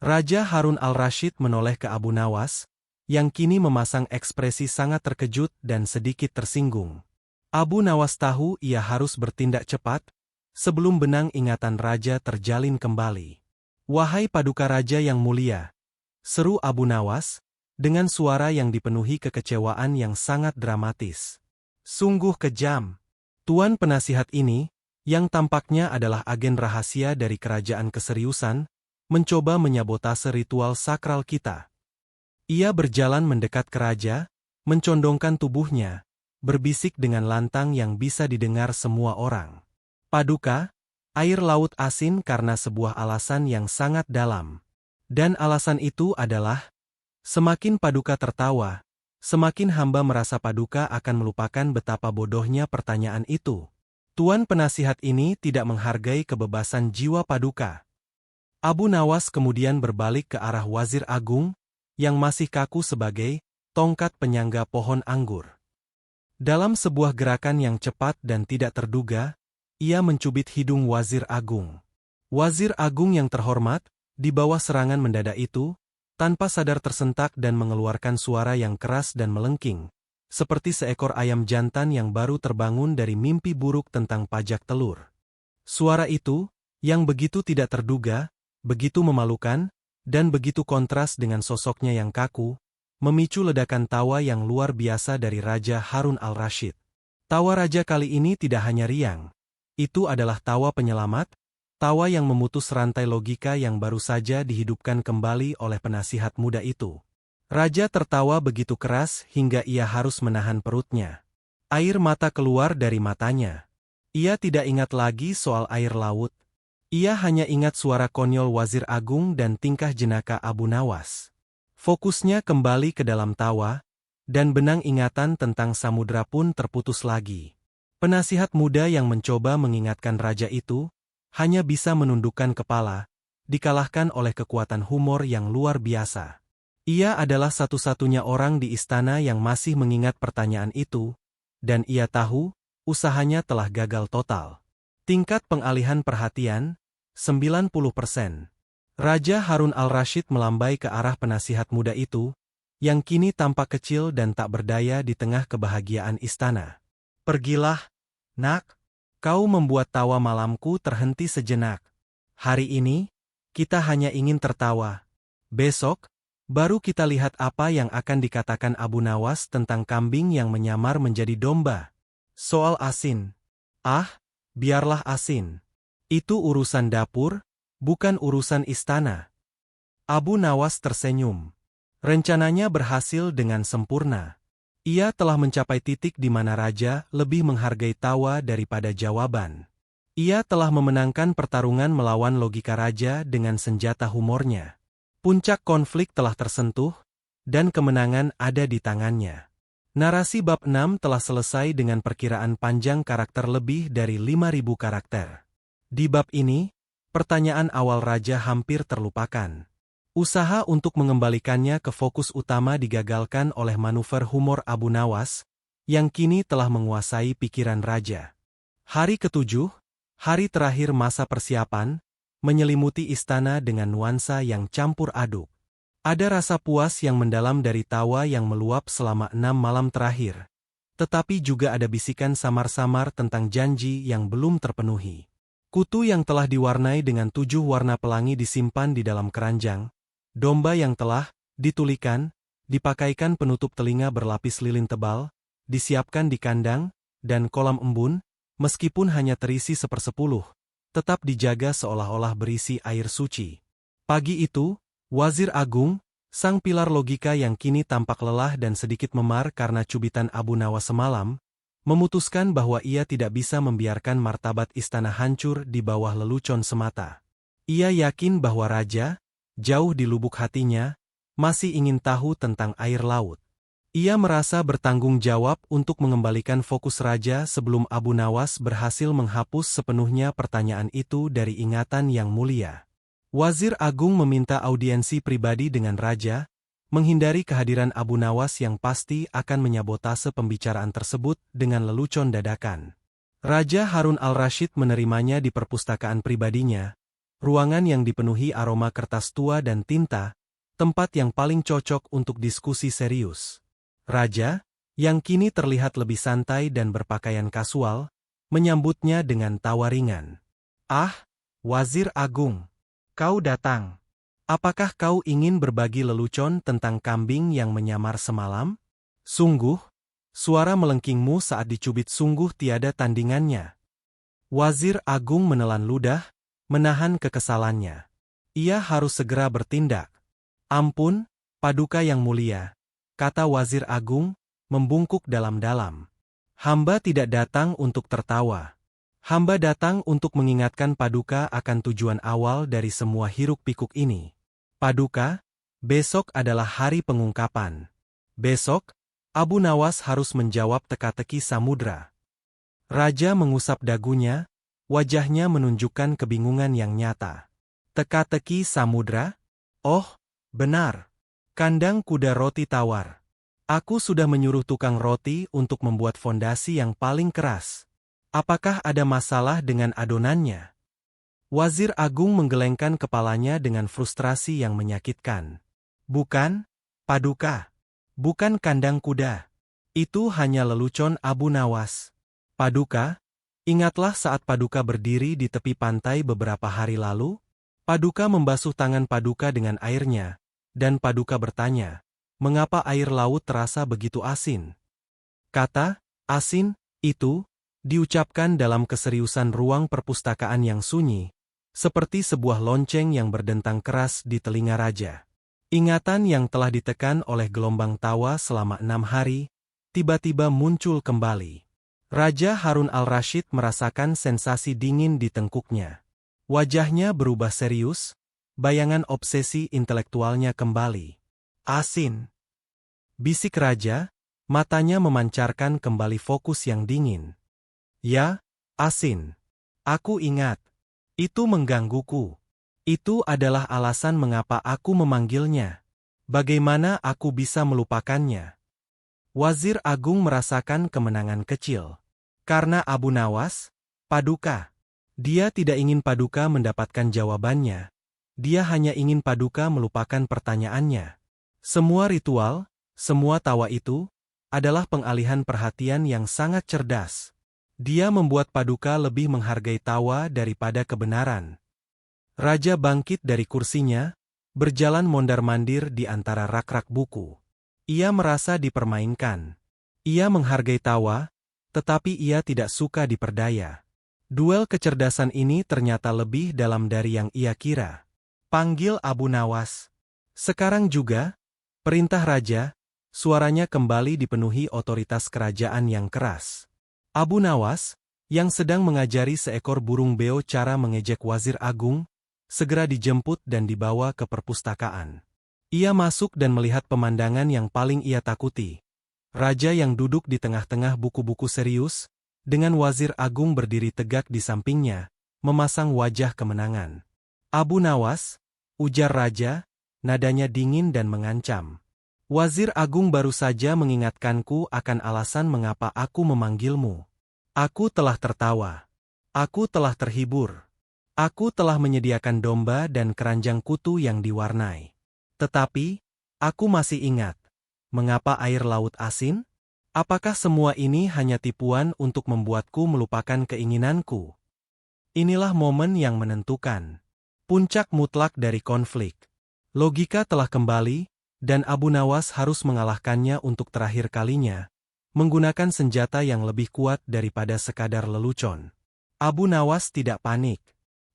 A: Raja Harun al-Rashid menoleh ke Abu Nawas, yang kini memasang ekspresi sangat terkejut dan sedikit tersinggung. Abu Nawas tahu ia harus bertindak cepat, sebelum benang ingatan raja terjalin kembali. "Wahai Paduka Raja yang mulia," seru Abu Nawas, dengan suara yang dipenuhi kekecewaan yang sangat dramatis. "Sungguh kejam. Tuan penasihat ini, yang tampaknya adalah agen rahasia dari kerajaan keseriusan, mencoba menyabotase ritual sakral kita." Ia berjalan mendekat ke raja, mencondongkan tubuhnya, berbisik dengan lantang yang bisa didengar semua orang. "Paduka, air laut asin karena sebuah alasan yang sangat dalam. Dan alasan itu adalah..." Semakin Paduka tertawa, semakin hamba merasa Paduka akan melupakan betapa bodohnya pertanyaan itu. Tuan penasihat ini tidak menghargai kebebasan jiwa Paduka. Abu Nawas kemudian berbalik ke arah Wazir Agung, yang masih kaku sebagai tongkat penyangga pohon anggur. Dalam sebuah gerakan yang cepat dan tidak terduga, ia mencubit hidung Wazir Agung. Wazir Agung yang terhormat, di bawah serangan mendadak itu, tanpa sadar tersentak dan mengeluarkan suara yang keras dan melengking, seperti seekor ayam jantan yang baru terbangun dari mimpi buruk tentang pajak telur. Suara itu, yang begitu tidak terduga, begitu memalukan, dan begitu kontras dengan sosoknya yang kaku, memicu ledakan tawa yang luar biasa dari Raja Harun al-Rashid. Tawa raja kali ini tidak hanya riang. Itu adalah tawa penyelamat, tawa yang memutus rantai logika yang baru saja dihidupkan kembali oleh penasihat muda itu. Raja tertawa begitu keras hingga ia harus menahan perutnya. Air mata keluar dari matanya. Ia tidak ingat lagi soal air laut. Ia hanya ingat suara konyol Wazir Agung dan tingkah jenaka Abu Nawas. Fokusnya kembali ke dalam tawa, dan benang ingatan tentang samudra pun terputus lagi. Penasihat muda yang mencoba mengingatkan raja itu, hanya bisa menundukkan kepala, dikalahkan oleh kekuatan humor yang luar biasa. Ia adalah satu-satunya orang di istana yang masih mengingat pertanyaan itu, dan ia tahu, usahanya telah gagal total. Tingkat pengalihan perhatian, 90%. Raja Harun al-Rashid melambai ke arah penasihat muda itu, yang kini tampak kecil dan tak berdaya di tengah kebahagiaan istana. "Pergilah, Nak. Kau membuat tawa malamku terhenti sejenak. Hari ini, kita hanya ingin tertawa. Besok, baru kita lihat apa yang akan dikatakan Abu Nawas tentang kambing yang menyamar menjadi domba. Soal asin. Ah, biarlah asin. Itu urusan dapur, bukan urusan istana." Abu Nawas tersenyum. Rencananya berhasil dengan sempurna. Ia telah mencapai titik di mana raja lebih menghargai tawa daripada jawaban. Ia telah memenangkan pertarungan melawan logika raja dengan senjata humornya. Puncak konflik telah tersentuh, dan kemenangan ada di tangannya. Narasi bab 6 telah selesai dengan perkiraan panjang karakter lebih dari 5.000 karakter. Di bab ini, pertanyaan awal raja hampir terlupakan. Usaha untuk mengembalikannya ke fokus utama digagalkan oleh manuver humor Abu Nawas, yang kini telah menguasai pikiran raja. Hari ketujuh, hari terakhir masa persiapan, menyelimuti istana dengan nuansa yang campur aduk. Ada rasa puas yang mendalam dari tawa yang meluap selama 6 malam terakhir. Tetapi juga ada bisikan samar-samar tentang janji yang belum terpenuhi. Kutu yang telah diwarnai dengan 7 warna pelangi disimpan di dalam keranjang. Domba yang telah ditulikan, dipakaikan penutup telinga berlapis lilin tebal, disiapkan di kandang, dan kolam embun, meskipun hanya terisi 1/10, tetap dijaga seolah-olah berisi air suci. Pagi itu, Wazir Agung, sang pilar logika yang kini tampak lelah dan sedikit memar karena cubitan Abu Nawas semalam, memutuskan bahwa ia tidak bisa membiarkan martabat istana hancur di bawah lelucon semata. Ia yakin bahwa raja, jauh di lubuk hatinya, masih ingin tahu tentang air laut. Ia merasa bertanggung jawab untuk mengembalikan fokus raja sebelum Abu Nawas berhasil menghapus sepenuhnya pertanyaan itu dari ingatan yang mulia. Wazir Agung meminta audiensi pribadi dengan raja, menghindari kehadiran Abu Nawas yang pasti akan menyabotase pembicaraan tersebut dengan lelucon dadakan. Raja Harun al-Rashid menerimanya di perpustakaan pribadinya, ruangan yang dipenuhi aroma kertas tua dan tinta, tempat yang paling cocok untuk diskusi serius. Raja, yang kini terlihat lebih santai dan berpakaian kasual, menyambutnya dengan tawa ringan. "Ah, Wazir Agung, kau datang. Apakah kau ingin berbagi lelucon tentang kambing yang menyamar semalam?" "Sungguh, suara melengkingmu saat dicubit sungguh tiada tandingannya." Wazir Agung menelan ludah, menahan kekesalannya. Ia harus segera bertindak. "Ampun, Paduka yang mulia," kata Wazir Agung, membungkuk dalam-dalam. "Hamba tidak datang untuk tertawa. Hamba datang untuk mengingatkan Paduka akan tujuan awal dari semua hiruk-pikuk ini. Paduka, besok adalah hari pengungkapan. Besok, Abu Nawas harus menjawab teka-teki samudra." Raja mengusap dagunya, wajahnya menunjukkan kebingungan yang nyata. "Teka-teki samudra? Oh, benar. Kandang kuda roti tawar. Aku sudah menyuruh tukang roti untuk membuat fondasi yang paling keras. Apakah ada masalah dengan adonannya?" Wazir Agung menggelengkan kepalanya dengan frustrasi yang menyakitkan. "Bukan, Paduka. Bukan kandang kuda. Itu hanya lelucon Abu Nawas. Paduka, ingatlah saat Paduka berdiri di tepi pantai beberapa hari lalu? Paduka membasuh tangan Paduka dengan airnya, dan Paduka bertanya, mengapa air laut terasa begitu asin?" Kata, "asin," itu, diucapkan dalam keseriusan ruang perpustakaan yang sunyi, seperti sebuah lonceng yang berdentang keras di telinga raja. Ingatan yang telah ditekan oleh gelombang tawa selama 6 hari, tiba-tiba muncul kembali. Raja Harun al-Rashid merasakan sensasi dingin di tengkuknya. Wajahnya berubah serius, bayangan obsesi intelektualnya kembali. "Asin," bisik raja, matanya memancarkan kembali fokus yang dingin. "Ya, asin. Aku ingat. Itu menggangguku. Itu adalah alasan mengapa aku memanggilnya. Bagaimana aku bisa melupakannya?" Wazir Agung merasakan kemenangan kecil. Karena Abu Nawas, Paduka. Dia tidak ingin Paduka mendapatkan jawabannya. Dia hanya ingin Paduka melupakan pertanyaannya. Semua ritual, semua tawa itu, adalah pengalihan perhatian yang sangat cerdas. Dia membuat Paduka lebih menghargai tawa daripada kebenaran. Raja bangkit dari kursinya, berjalan mondar-mandir di antara rak-rak buku. Ia merasa dipermainkan. Ia menghargai tawa, tetapi ia tidak suka diperdaya. Duel kecerdasan ini ternyata lebih dalam dari yang ia kira. "Panggil Abu Nawas." Sekarang juga, perintah raja, suaranya kembali dipenuhi otoritas kerajaan yang keras. Abu Nawas, yang sedang mengajari seekor burung beo cara mengejek wazir agung, segera dijemput dan dibawa ke perpustakaan. Ia masuk dan melihat pemandangan yang paling ia takuti. Raja yang duduk di tengah-tengah buku-buku serius, dengan wazir agung berdiri tegak di sampingnya, memasang wajah kemenangan. Abu Nawas, ujar raja, nadanya dingin dan mengancam. Wazir agung baru saja mengingatkanku akan alasan mengapa aku memanggilmu. Aku telah tertawa. Aku telah terhibur. Aku telah menyediakan domba dan keranjang kutu yang diwarnai. Tetapi, aku masih ingat. Mengapa air laut asin? Apakah semua ini hanya tipuan untuk membuatku melupakan keinginanku? Inilah momen yang menentukan. Puncak mutlak dari konflik. Logika telah kembali, dan Abu Nawas harus mengalahkannya untuk terakhir kalinya, menggunakan senjata yang lebih kuat daripada sekadar lelucon. Abu Nawas tidak panik.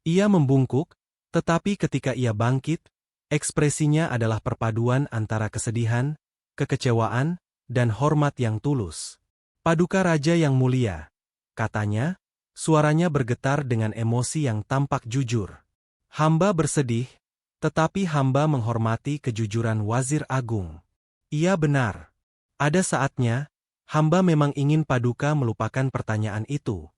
A: Ia membungkuk, tetapi ketika ia bangkit, ekspresinya adalah perpaduan antara kesedihan, kekecewaan, dan hormat yang tulus. Paduka Raja yang mulia, katanya, suaranya bergetar dengan emosi yang tampak jujur. Hamba bersedih, tetapi hamba menghormati kejujuran Wazir Agung. Ia benar. Ada saatnya, hamba memang ingin Paduka melupakan pertanyaan itu.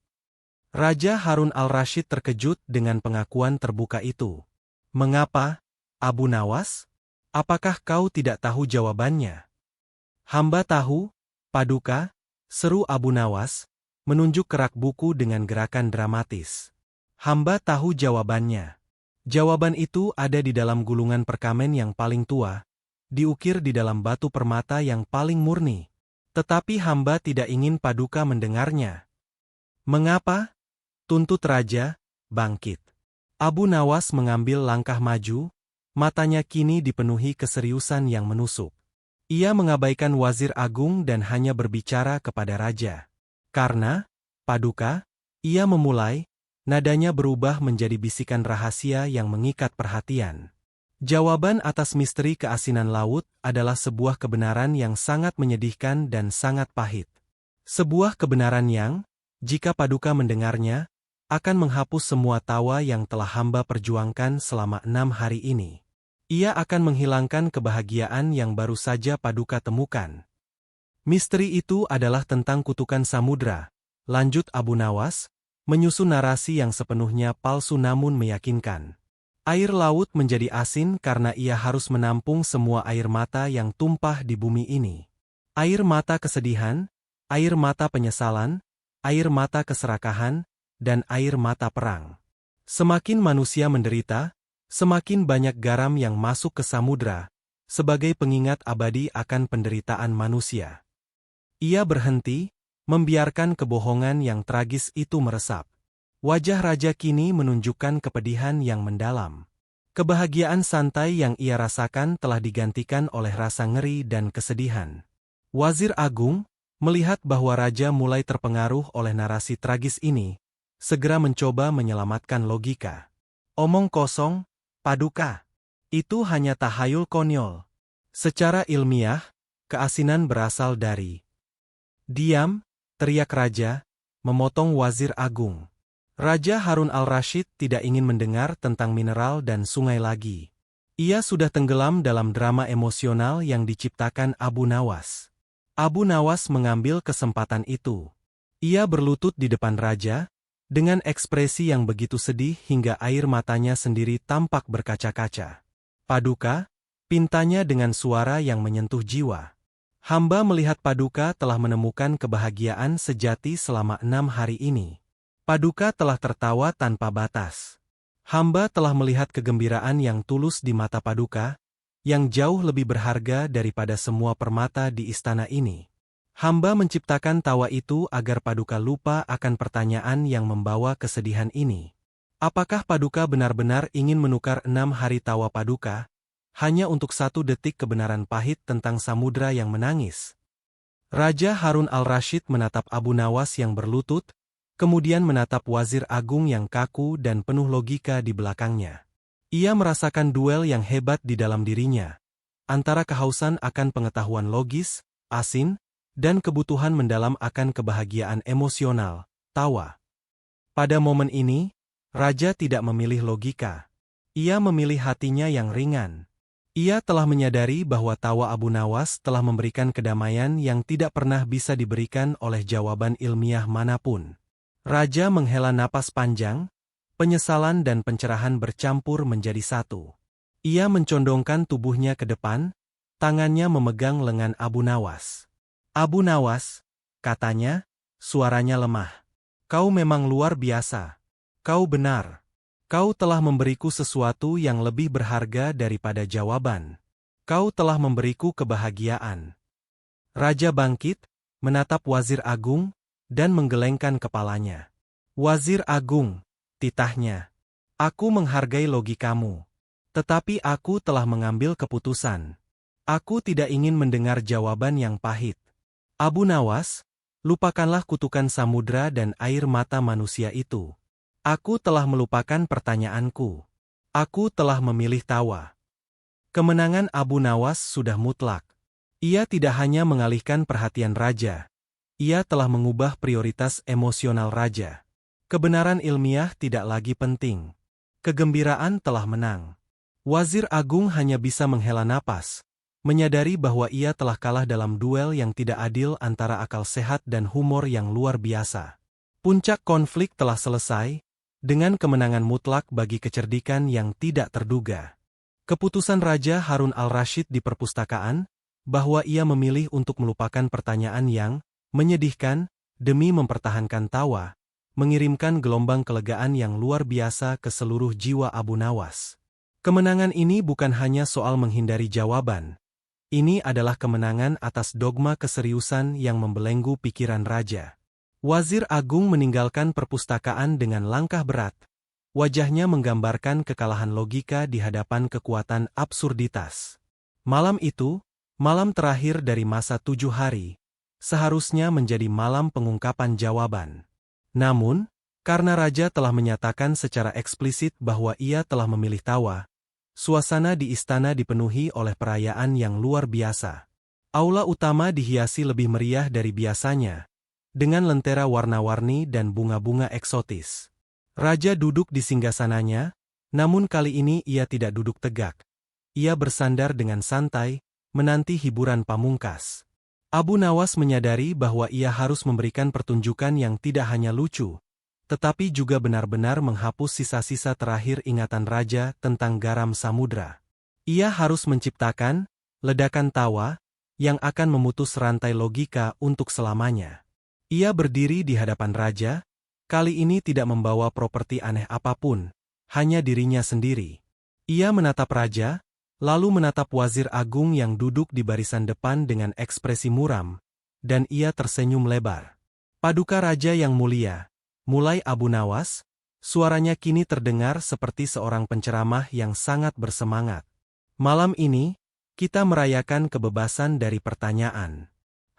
A: Raja Harun al-Rashid terkejut dengan pengakuan terbuka itu. Mengapa, Abu Nawas? Apakah kau tidak tahu jawabannya? Hamba tahu, Paduka, seru Abu Nawas, menunjuk kerak buku dengan gerakan dramatis. Hamba tahu jawabannya. Jawaban itu ada di dalam gulungan perkamen yang paling tua, diukir di dalam batu permata yang paling murni. Tetapi hamba tidak ingin Paduka mendengarnya. Mengapa? Tuntut Raja, bangkit. Abu Nawas mengambil langkah maju, matanya kini dipenuhi keseriusan yang menusuk. Ia mengabaikan Wazir Agung dan hanya berbicara kepada Raja. Karena, Paduka, ia memulai, nadanya berubah menjadi bisikan rahasia yang mengikat perhatian. Jawaban atas misteri keasinan laut adalah sebuah kebenaran yang sangat menyedihkan dan sangat pahit. Sebuah kebenaran yang, jika Paduka mendengarnya, akan menghapus semua tawa yang telah hamba perjuangkan selama 6 hari ini. Ia akan menghilangkan kebahagiaan yang baru saja Paduka temukan. Misteri itu adalah tentang kutukan samudra, lanjut Abu Nawas, menyusun narasi yang sepenuhnya palsu namun meyakinkan. Air laut menjadi asin karena ia harus menampung semua air mata yang tumpah di bumi ini. Air mata kesedihan, air mata penyesalan, air mata keserakahan, dan air mata perang. Semakin manusia menderita, semakin banyak garam yang masuk ke samudra, sebagai pengingat abadi akan penderitaan manusia. Ia berhenti, membiarkan kebohongan yang tragis itu meresap. Wajah Raja kini menunjukkan kepedihan yang mendalam. Kebahagiaan santai yang ia rasakan telah digantikan oleh rasa ngeri dan kesedihan. Wazir Agung, melihat bahwa Raja mulai terpengaruh oleh narasi tragis ini, segera mencoba menyelamatkan logika. Omong kosong, Paduka. Itu hanya tahayul konyol. Secara ilmiah, keasinan berasal dari... Diam, teriak Raja, memotong Wazir Agung. Raja Harun al-Rashid tidak ingin mendengar tentang mineral dan sungai lagi. Ia sudah tenggelam dalam drama emosional yang diciptakan Abu Nawas. Abu Nawas mengambil kesempatan itu. Ia berlutut di depan Raja, dengan ekspresi yang begitu sedih hingga air matanya sendiri tampak berkaca-kaca. Paduka, pintanya dengan suara yang menyentuh jiwa. Hamba melihat Paduka telah menemukan kebahagiaan sejati selama 6 hari ini. Paduka telah tertawa tanpa batas. Hamba telah melihat kegembiraan yang tulus di mata Paduka, yang jauh lebih berharga daripada semua permata di istana ini. Hamba menciptakan tawa itu agar Paduka lupa akan pertanyaan yang membawa kesedihan ini. Apakah Paduka benar-benar ingin menukar 6 hari tawa Paduka, hanya untuk 1 detik kebenaran pahit tentang samudra yang menangis? Raja Harun al-Rashid menatap Abu Nawas yang berlutut, kemudian menatap Wazir Agung yang kaku dan penuh logika di belakangnya. Ia merasakan duel yang hebat di dalam dirinya, antara kehausan akan pengetahuan logis, asin, dan kebutuhan mendalam akan kebahagiaan emosional, tawa. Pada momen ini, Raja tidak memilih logika. Ia memilih hatinya yang ringan. Ia telah menyadari bahwa tawa Abu Nawas telah memberikan kedamaian yang tidak pernah bisa diberikan oleh jawaban ilmiah manapun. Raja menghela napas panjang, penyesalan dan pencerahan bercampur menjadi satu. Ia mencondongkan tubuhnya ke depan, tangannya memegang lengan Abu Nawas. "Abu Nawas," katanya, suaranya lemah. "Kau memang luar biasa. Kau benar. Kau telah memberiku sesuatu yang lebih berharga daripada jawaban. Kau telah memberiku kebahagiaan." Raja bangkit, menatap Wazir Agung, dan menggelengkan kepalanya. "Wazir Agung," titahnya, "aku menghargai logikamu. Tetapi aku telah mengambil keputusan. Aku tidak ingin mendengar jawaban yang pahit. Abu Nawas, lupakanlah kutukan samudra dan air mata manusia itu. Aku telah melupakan pertanyaanku. Aku telah memilih tawa." Kemenangan Abu Nawas sudah mutlak. Ia tidak hanya mengalihkan perhatian Raja. Ia telah mengubah prioritas emosional Raja. Kebenaran ilmiah tidak lagi penting. Kegembiraan telah menang. Wazir Agung hanya bisa menghela napas, menyadari bahwa ia telah kalah dalam duel yang tidak adil antara akal sehat dan humor yang luar biasa. Puncak konflik telah selesai, dengan kemenangan mutlak bagi kecerdikan yang tidak terduga. Keputusan Raja Harun al-Rashid di perpustakaan, bahwa ia memilih untuk melupakan pertanyaan yang menyedihkan demi mempertahankan tawa, mengirimkan gelombang kelegaan yang luar biasa ke seluruh jiwa Abu Nawas. Kemenangan ini bukan hanya soal menghindari jawaban. Ini adalah kemenangan atas dogma keseriusan yang membelenggu pikiran Raja. Wazir Agung meninggalkan perpustakaan dengan langkah berat. Wajahnya menggambarkan kekalahan logika di hadapan kekuatan absurditas. Malam itu, malam terakhir dari masa 7 hari, seharusnya menjadi malam pengungkapan jawaban. Namun, karena Raja telah menyatakan secara eksplisit bahwa ia telah memilih tawa, suasana di istana dipenuhi oleh perayaan yang luar biasa. Aula utama dihiasi lebih meriah dari biasanya, dengan lentera warna-warni dan bunga-bunga eksotis. Raja duduk di singgasananya, namun kali ini ia tidak duduk tegak. Ia bersandar dengan santai, menanti hiburan pamungkas. Abu Nawas menyadari bahwa ia harus memberikan pertunjukan yang tidak hanya lucu, tetapi juga benar-benar menghapus sisa-sisa terakhir ingatan Raja tentang garam samudra. Ia harus menciptakan ledakan tawa yang akan memutus rantai logika untuk selamanya. Ia berdiri di hadapan Raja, kali ini tidak membawa properti aneh apapun, hanya dirinya sendiri. Ia menatap Raja, lalu menatap Wazir Agung yang duduk di barisan depan dengan ekspresi muram, dan ia tersenyum lebar. "Paduka Raja yang mulia," mulai Abu Nawas, suaranya kini terdengar seperti seorang penceramah yang sangat bersemangat. "Malam ini, kita merayakan kebebasan dari pertanyaan.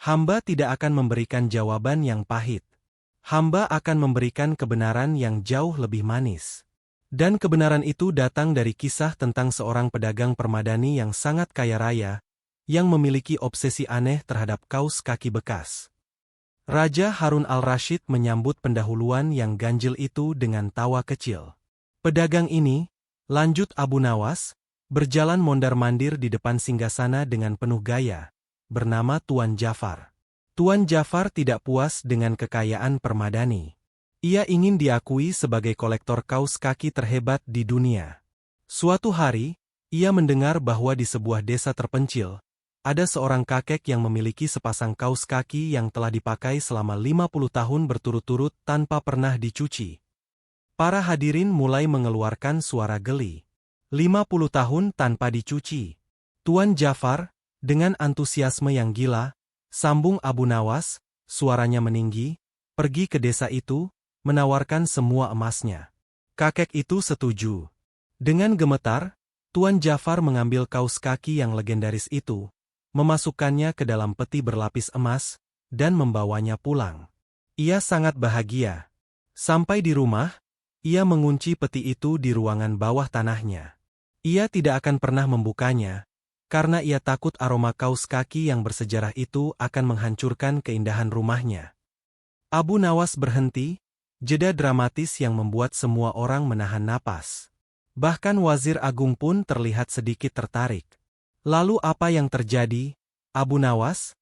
A: Hamba tidak akan memberikan jawaban yang pahit. Hamba akan memberikan kebenaran yang jauh lebih manis. Dan kebenaran itu datang dari kisah tentang seorang pedagang permadani yang sangat kaya raya, yang memiliki obsesi aneh terhadap kaus kaki bekas." Raja Harun al-Rashid menyambut pendahuluan yang ganjil itu dengan tawa kecil. "Pedagang ini," lanjut Abu Nawas, berjalan mondar-mandir di depan singgasana dengan penuh gaya, bernama Tuan Jafar. Tuan Jafar tidak puas dengan kekayaan permadani. Ia ingin diakui sebagai kolektor kaus kaki terhebat di dunia. Suatu hari, ia mendengar bahwa di sebuah desa terpencil, ada seorang kakek yang memiliki sepasang kaus kaki yang telah dipakai selama 50 tahun berturut-turut tanpa pernah dicuci. Para hadirin mulai mengeluarkan suara geli. 50 tahun tanpa dicuci. Tuan Jafar, dengan antusiasme yang gila, sambung Abu Nawas, suaranya meninggi, pergi ke desa itu, menawarkan semua emasnya. Kakek itu setuju. Dengan gemetar, Tuan Jafar mengambil kaus kaki yang legendaris itu, memasukkannya ke dalam peti berlapis emas, dan membawanya pulang. Ia sangat bahagia. Sampai di rumah, ia mengunci peti itu di ruangan bawah tanahnya. Ia tidak akan pernah membukanya, karena ia takut aroma kaus kaki yang bersejarah itu akan menghancurkan keindahan rumahnya. Abu Nawas berhenti, jeda dramatis yang membuat semua orang menahan napas. Bahkan Wazir Agung pun terlihat sedikit tertarik. Lalu apa yang terjadi, Abu Nawas?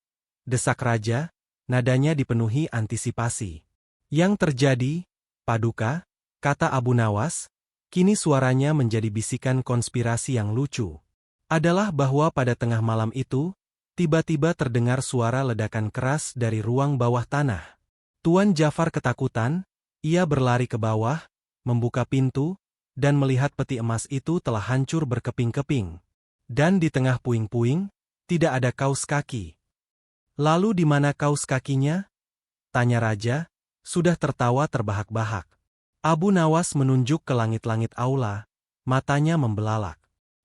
A: Desak raja, nadanya dipenuhi antisipasi. Yang terjadi, Paduka, kata Abu Nawas, kini suaranya menjadi bisikan konspirasi yang lucu. Adalah bahwa pada tengah malam itu, tiba-tiba terdengar suara ledakan keras dari ruang bawah tanah. Tuan Jafar ketakutan, ia berlari ke bawah, membuka pintu, dan melihat peti emas itu telah hancur berkeping-keping. Dan di tengah puing-puing, tidak ada kaus kaki. Lalu di mana kaus kakinya? Tanya raja, sudah tertawa terbahak-bahak. Abu Nawas menunjuk ke langit-langit aula, matanya membelalak.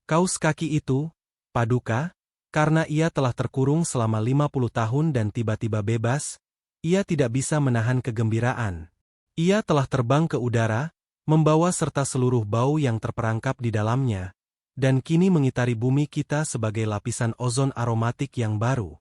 A: Kaus kaki itu, Paduka, karena ia telah terkurung selama 50 tahun dan tiba-tiba bebas, ia tidak bisa menahan kegembiraan. Ia telah terbang ke udara, membawa serta seluruh bau yang terperangkap di dalamnya, dan kini mengitari bumi kita sebagai lapisan ozon aromatik yang baru.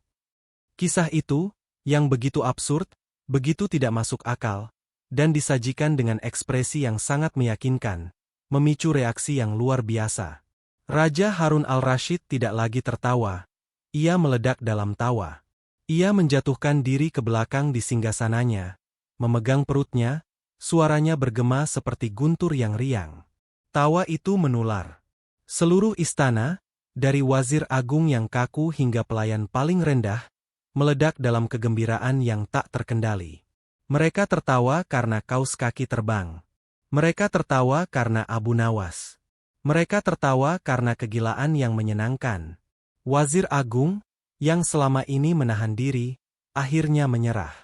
A: Kisah itu, yang begitu absurd, begitu tidak masuk akal, dan disajikan dengan ekspresi yang sangat meyakinkan, memicu reaksi yang luar biasa. Raja Harun al-Rashid tidak lagi tertawa, ia meledak dalam tawa. Ia menjatuhkan diri ke belakang di singgasananya, memegang perutnya, suaranya bergema seperti guntur yang riang. Tawa itu menular. Seluruh istana, dari wazir agung yang kaku hingga pelayan paling rendah, meledak dalam kegembiraan yang tak terkendali. Mereka tertawa karena kaus kaki terbang. Mereka tertawa karena Abu Nawas. Mereka tertawa karena kegilaan yang menyenangkan. Wazir Agung, yang selama ini menahan diri, akhirnya menyerah.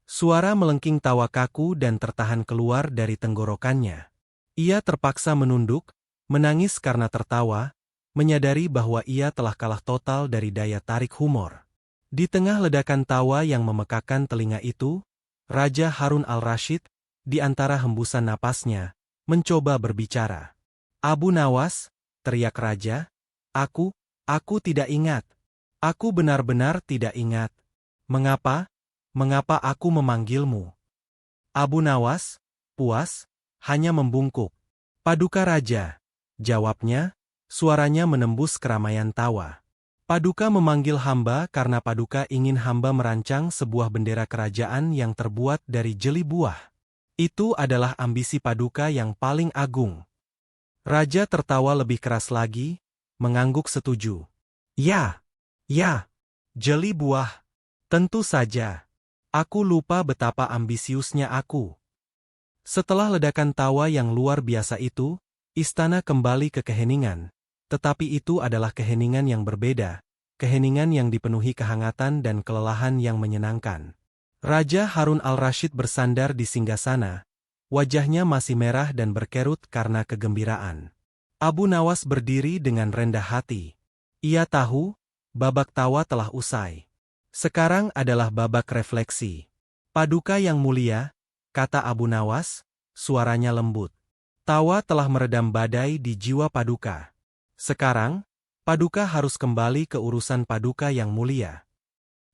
A: Suara melengking tawa kaku dan tertahan keluar dari tenggorokannya. Ia terpaksa menunduk, menangis karena tertawa, menyadari bahwa ia telah kalah total dari daya tarik humor. Di tengah ledakan tawa yang memekakan telinga itu, Raja Harun al-Rashid, di antara hembusan napasnya, mencoba berbicara. Abu Nawas, teriak raja, aku tidak ingat. Aku benar-benar tidak ingat. Mengapa aku memanggilmu? Abu Nawas, puas, hanya membungkuk. Paduka raja, jawabnya, suaranya menembus keramaian tawa. Paduka memanggil hamba karena Paduka ingin hamba merancang sebuah bendera kerajaan yang terbuat dari jeli buah. Itu adalah ambisi Paduka yang paling agung. Raja tertawa lebih keras lagi, mengangguk setuju. Ya, jeli buah. Tentu saja. Aku lupa betapa ambisiusnya aku. Setelah ledakan tawa yang luar biasa itu, istana kembali ke keheningan. Tetapi itu adalah keheningan yang berbeda, keheningan yang dipenuhi kehangatan dan kelelahan yang menyenangkan. Raja Harun al-Rashid bersandar di singgasana, wajahnya masih merah dan berkerut karena kegembiraan. Abu Nawas berdiri dengan rendah hati. Ia tahu, babak tawa telah usai. Sekarang adalah babak refleksi. Paduka yang mulia, kata Abu Nawas, suaranya lembut. Tawa telah meredam badai di jiwa Paduka. Sekarang, Paduka harus kembali ke urusan Paduka yang mulia.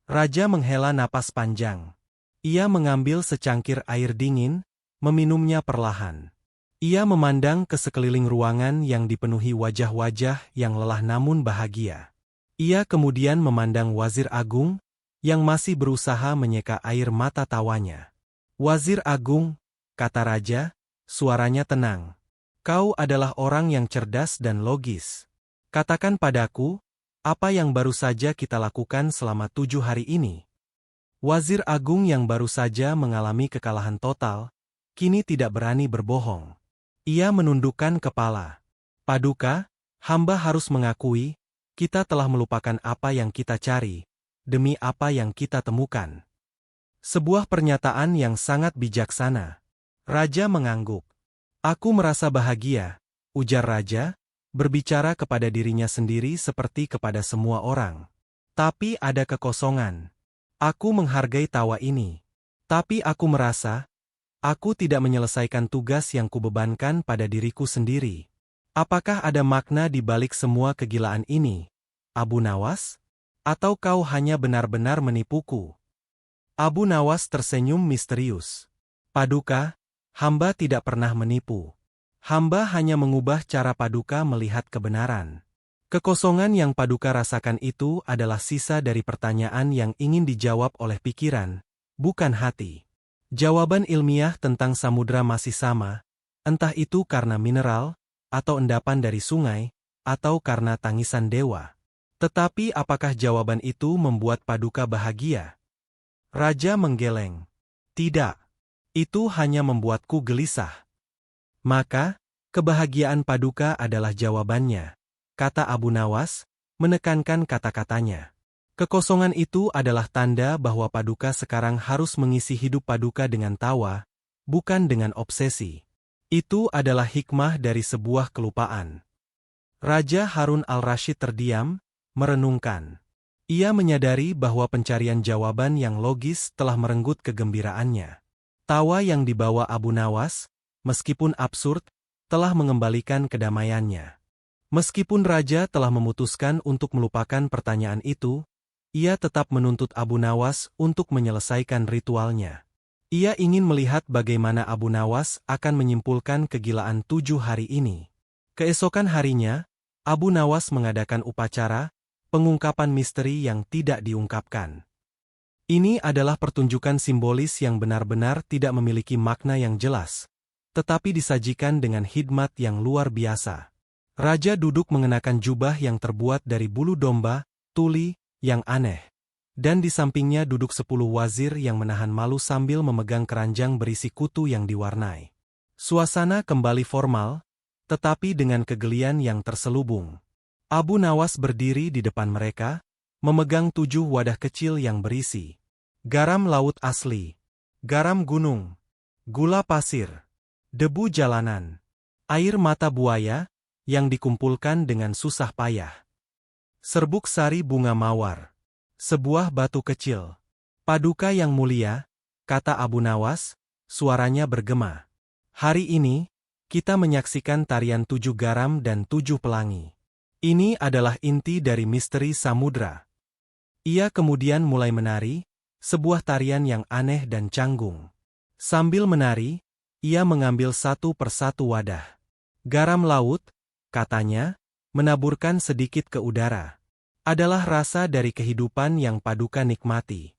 A: Raja menghela napas panjang. Ia mengambil secangkir air dingin, meminumnya perlahan. Ia memandang ke sekeliling ruangan yang dipenuhi wajah-wajah yang lelah namun bahagia. Ia kemudian memandang Wazir Agung, yang masih berusaha menyeka air mata tawanya. Wazir Agung, kata Raja, suaranya tenang. Kau adalah orang yang cerdas dan logis. Katakan padaku, apa yang baru saja kita lakukan selama 7 hari ini? Wazir Agung yang baru saja mengalami kekalahan total, kini tidak berani berbohong. Ia menundukkan kepala. Paduka, hamba harus mengakui, kita telah melupakan apa yang kita cari, demi apa yang kita temukan. Sebuah pernyataan yang sangat bijaksana. Raja mengangguk. Aku merasa bahagia, ujar Raja, berbicara kepada dirinya sendiri seperti kepada semua orang. Tapi ada kekosongan. Aku menghargai tawa ini. Tapi aku merasa, aku tidak menyelesaikan tugas yang kubebankan pada diriku sendiri. Apakah ada makna di balik semua kegilaan ini, Abu Nawas? Atau kau hanya benar-benar menipuku? Abu Nawas tersenyum misterius. Paduka, hamba tidak pernah menipu. Hamba hanya mengubah cara Paduka melihat kebenaran. Kekosongan yang Paduka rasakan itu adalah sisa dari pertanyaan yang ingin dijawab oleh pikiran, bukan hati. Jawaban ilmiah tentang samudra masih sama, entah itu karena mineral, atau endapan dari sungai, atau karena tangisan dewa. Tetapi apakah jawaban itu membuat Paduka bahagia? Raja menggeleng. Tidak. Itu hanya membuatku gelisah. Maka, kebahagiaan Paduka adalah jawabannya, kata Abu Nawas, menekankan kata-katanya. Kekosongan itu adalah tanda bahwa Paduka sekarang harus mengisi hidup Paduka dengan tawa, bukan dengan obsesi. Itu adalah hikmah dari sebuah kelupaan. Raja Harun al-Rashid terdiam, merenungkan. Ia menyadari bahwa pencarian jawaban yang logis telah merenggut kegembiraannya. Tawa yang dibawa Abu Nawas, meskipun absurd, telah mengembalikan kedamaiannya. Meskipun Raja telah memutuskan untuk melupakan pertanyaan itu, ia tetap menuntut Abu Nawas untuk menyelesaikan ritualnya. Ia ingin melihat bagaimana Abu Nawas akan menyimpulkan kegilaan 7 hari ini. Keesokan harinya, Abu Nawas mengadakan upacara, pengungkapan misteri yang tidak diungkapkan. Ini adalah pertunjukan simbolis yang benar-benar tidak memiliki makna yang jelas, tetapi disajikan dengan hikmat yang luar biasa. Raja duduk mengenakan jubah yang terbuat dari bulu domba, tuli, yang aneh. Dan di sampingnya duduk 10 wazir yang menahan malu sambil memegang keranjang berisi kutu yang diwarnai. Suasana kembali formal, tetapi dengan kegelian yang terselubung. Abu Nawas berdiri di depan mereka, memegang 7 wadah kecil yang berisi garam laut asli, garam gunung, gula pasir, debu jalanan, air mata buaya, yang dikumpulkan dengan susah payah, serbuk sari bunga mawar, sebuah batu kecil. Paduka yang mulia, kata Abu Nawas, suaranya bergema. Hari ini, kita menyaksikan tarian 7 garam dan 7 pelangi. Ini adalah inti dari misteri samudra. Ia kemudian mulai menari, sebuah tarian yang aneh dan canggung. Sambil menari, ia mengambil satu persatu wadah garam laut, katanya, menaburkan sedikit ke udara. Adalah rasa dari kehidupan yang Paduka nikmati.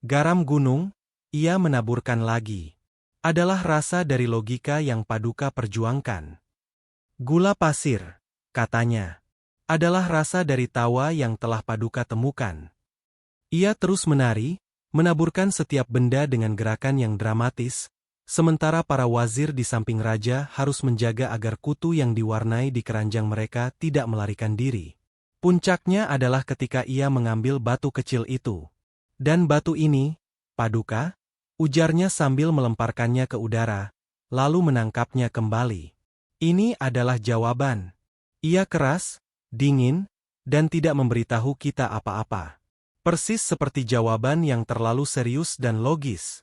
A: Garam gunung, ia menaburkan lagi. Adalah rasa dari logika yang Paduka perjuangkan. Gula pasir, katanya, adalah rasa dari tawa yang telah Paduka temukan. Ia terus menari, menaburkan setiap benda dengan gerakan yang dramatis, sementara para wazir di samping raja harus menjaga agar kutu yang diwarnai di keranjang mereka tidak melarikan diri. Puncaknya adalah ketika ia mengambil batu kecil itu. Dan batu ini, Paduka, ujarnya sambil melemparkannya ke udara, lalu menangkapnya kembali. Ini adalah jawaban. Ia keras, dingin, dan tidak memberitahu kita apa-apa. Persis seperti jawaban yang terlalu serius dan logis.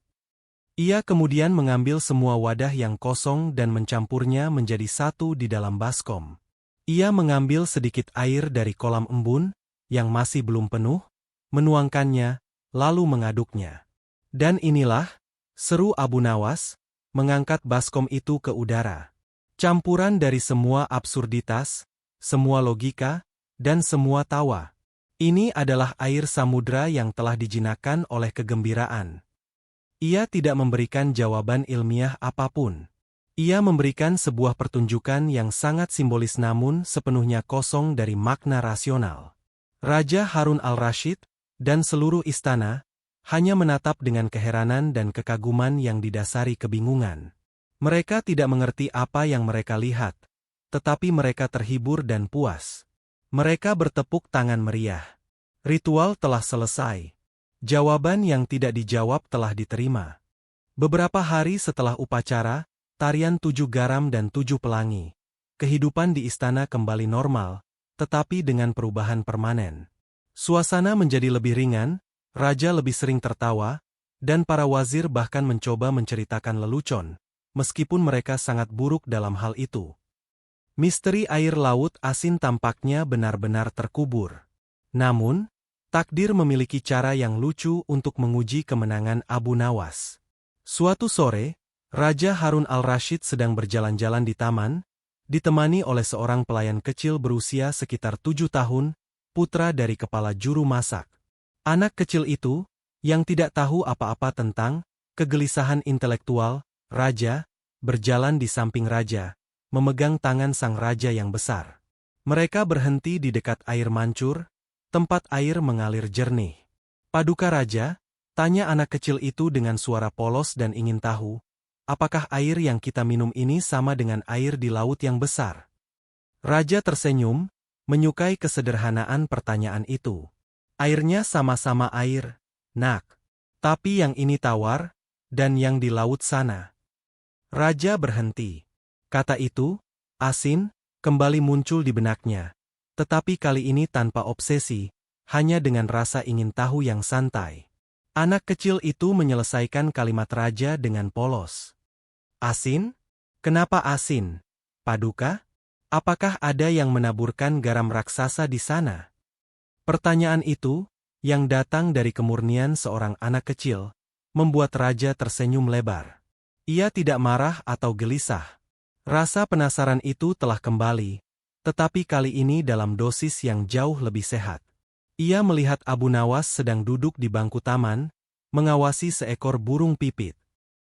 A: Ia kemudian mengambil semua wadah yang kosong dan mencampurnya menjadi satu di dalam baskom. Ia mengambil sedikit air dari kolam embun, yang masih belum penuh, menuangkannya, lalu mengaduknya. Dan inilah, seru Abu Nawas, mengangkat baskom itu ke udara. Campuran dari semua absurditas, semua logika, dan semua tawa. Ini adalah air samudra yang telah dijinakkan oleh kegembiraan. Ia tidak memberikan jawaban ilmiah apapun. Ia memberikan sebuah pertunjukan yang sangat simbolis namun sepenuhnya kosong dari makna rasional. Raja Harun al-Rashid dan seluruh istana hanya menatap dengan keheranan dan kekaguman yang didasari kebingungan. Mereka tidak mengerti apa yang mereka lihat, tetapi mereka terhibur dan puas. Mereka bertepuk tangan meriah. Ritual telah selesai. Jawaban yang tidak dijawab telah diterima. Beberapa hari setelah upacara, tarian 7 garam dan 7 pelangi, kehidupan di istana kembali normal, tetapi dengan perubahan permanen. Suasana menjadi lebih ringan, raja lebih sering tertawa, dan para wazir bahkan mencoba menceritakan lelucon, meskipun mereka sangat buruk dalam hal itu. Misteri air laut asin tampaknya benar-benar terkubur. Namun, takdir memiliki cara yang lucu untuk menguji kemenangan Abu Nawas. Suatu sore, Raja Harun al-Rashid sedang berjalan-jalan di taman, ditemani oleh seorang pelayan kecil berusia sekitar 7 tahun, putra dari kepala juru masak. Anak kecil itu, yang tidak tahu apa-apa tentang kegelisahan intelektual Raja, berjalan di samping Raja, memegang tangan sang Raja yang besar. Mereka berhenti di dekat air mancur, tempat air mengalir jernih. "Paduka Raja?" tanya anak kecil itu dengan suara polos dan ingin tahu, apakah air yang kita minum ini sama dengan air di laut yang besar? Raja tersenyum, menyukai kesederhanaan pertanyaan itu. "Airnya sama-sama air, nak. Tapi yang ini tawar, dan yang di laut sana." Raja berhenti. Kata itu, asin, kembali muncul di benaknya. Tetapi kali ini tanpa obsesi, hanya dengan rasa ingin tahu yang santai. Anak kecil itu menyelesaikan kalimat Raja dengan polos. "Asin? Kenapa asin, Paduka? Apakah ada yang menaburkan garam raksasa di sana?" Pertanyaan itu, yang datang dari kemurnian seorang anak kecil, membuat Raja tersenyum lebar. Ia tidak marah atau gelisah. Rasa penasaran itu telah kembali, tetapi kali ini dalam dosis yang jauh lebih sehat. Ia melihat Abu Nawas sedang duduk di bangku taman, mengawasi seekor burung pipit.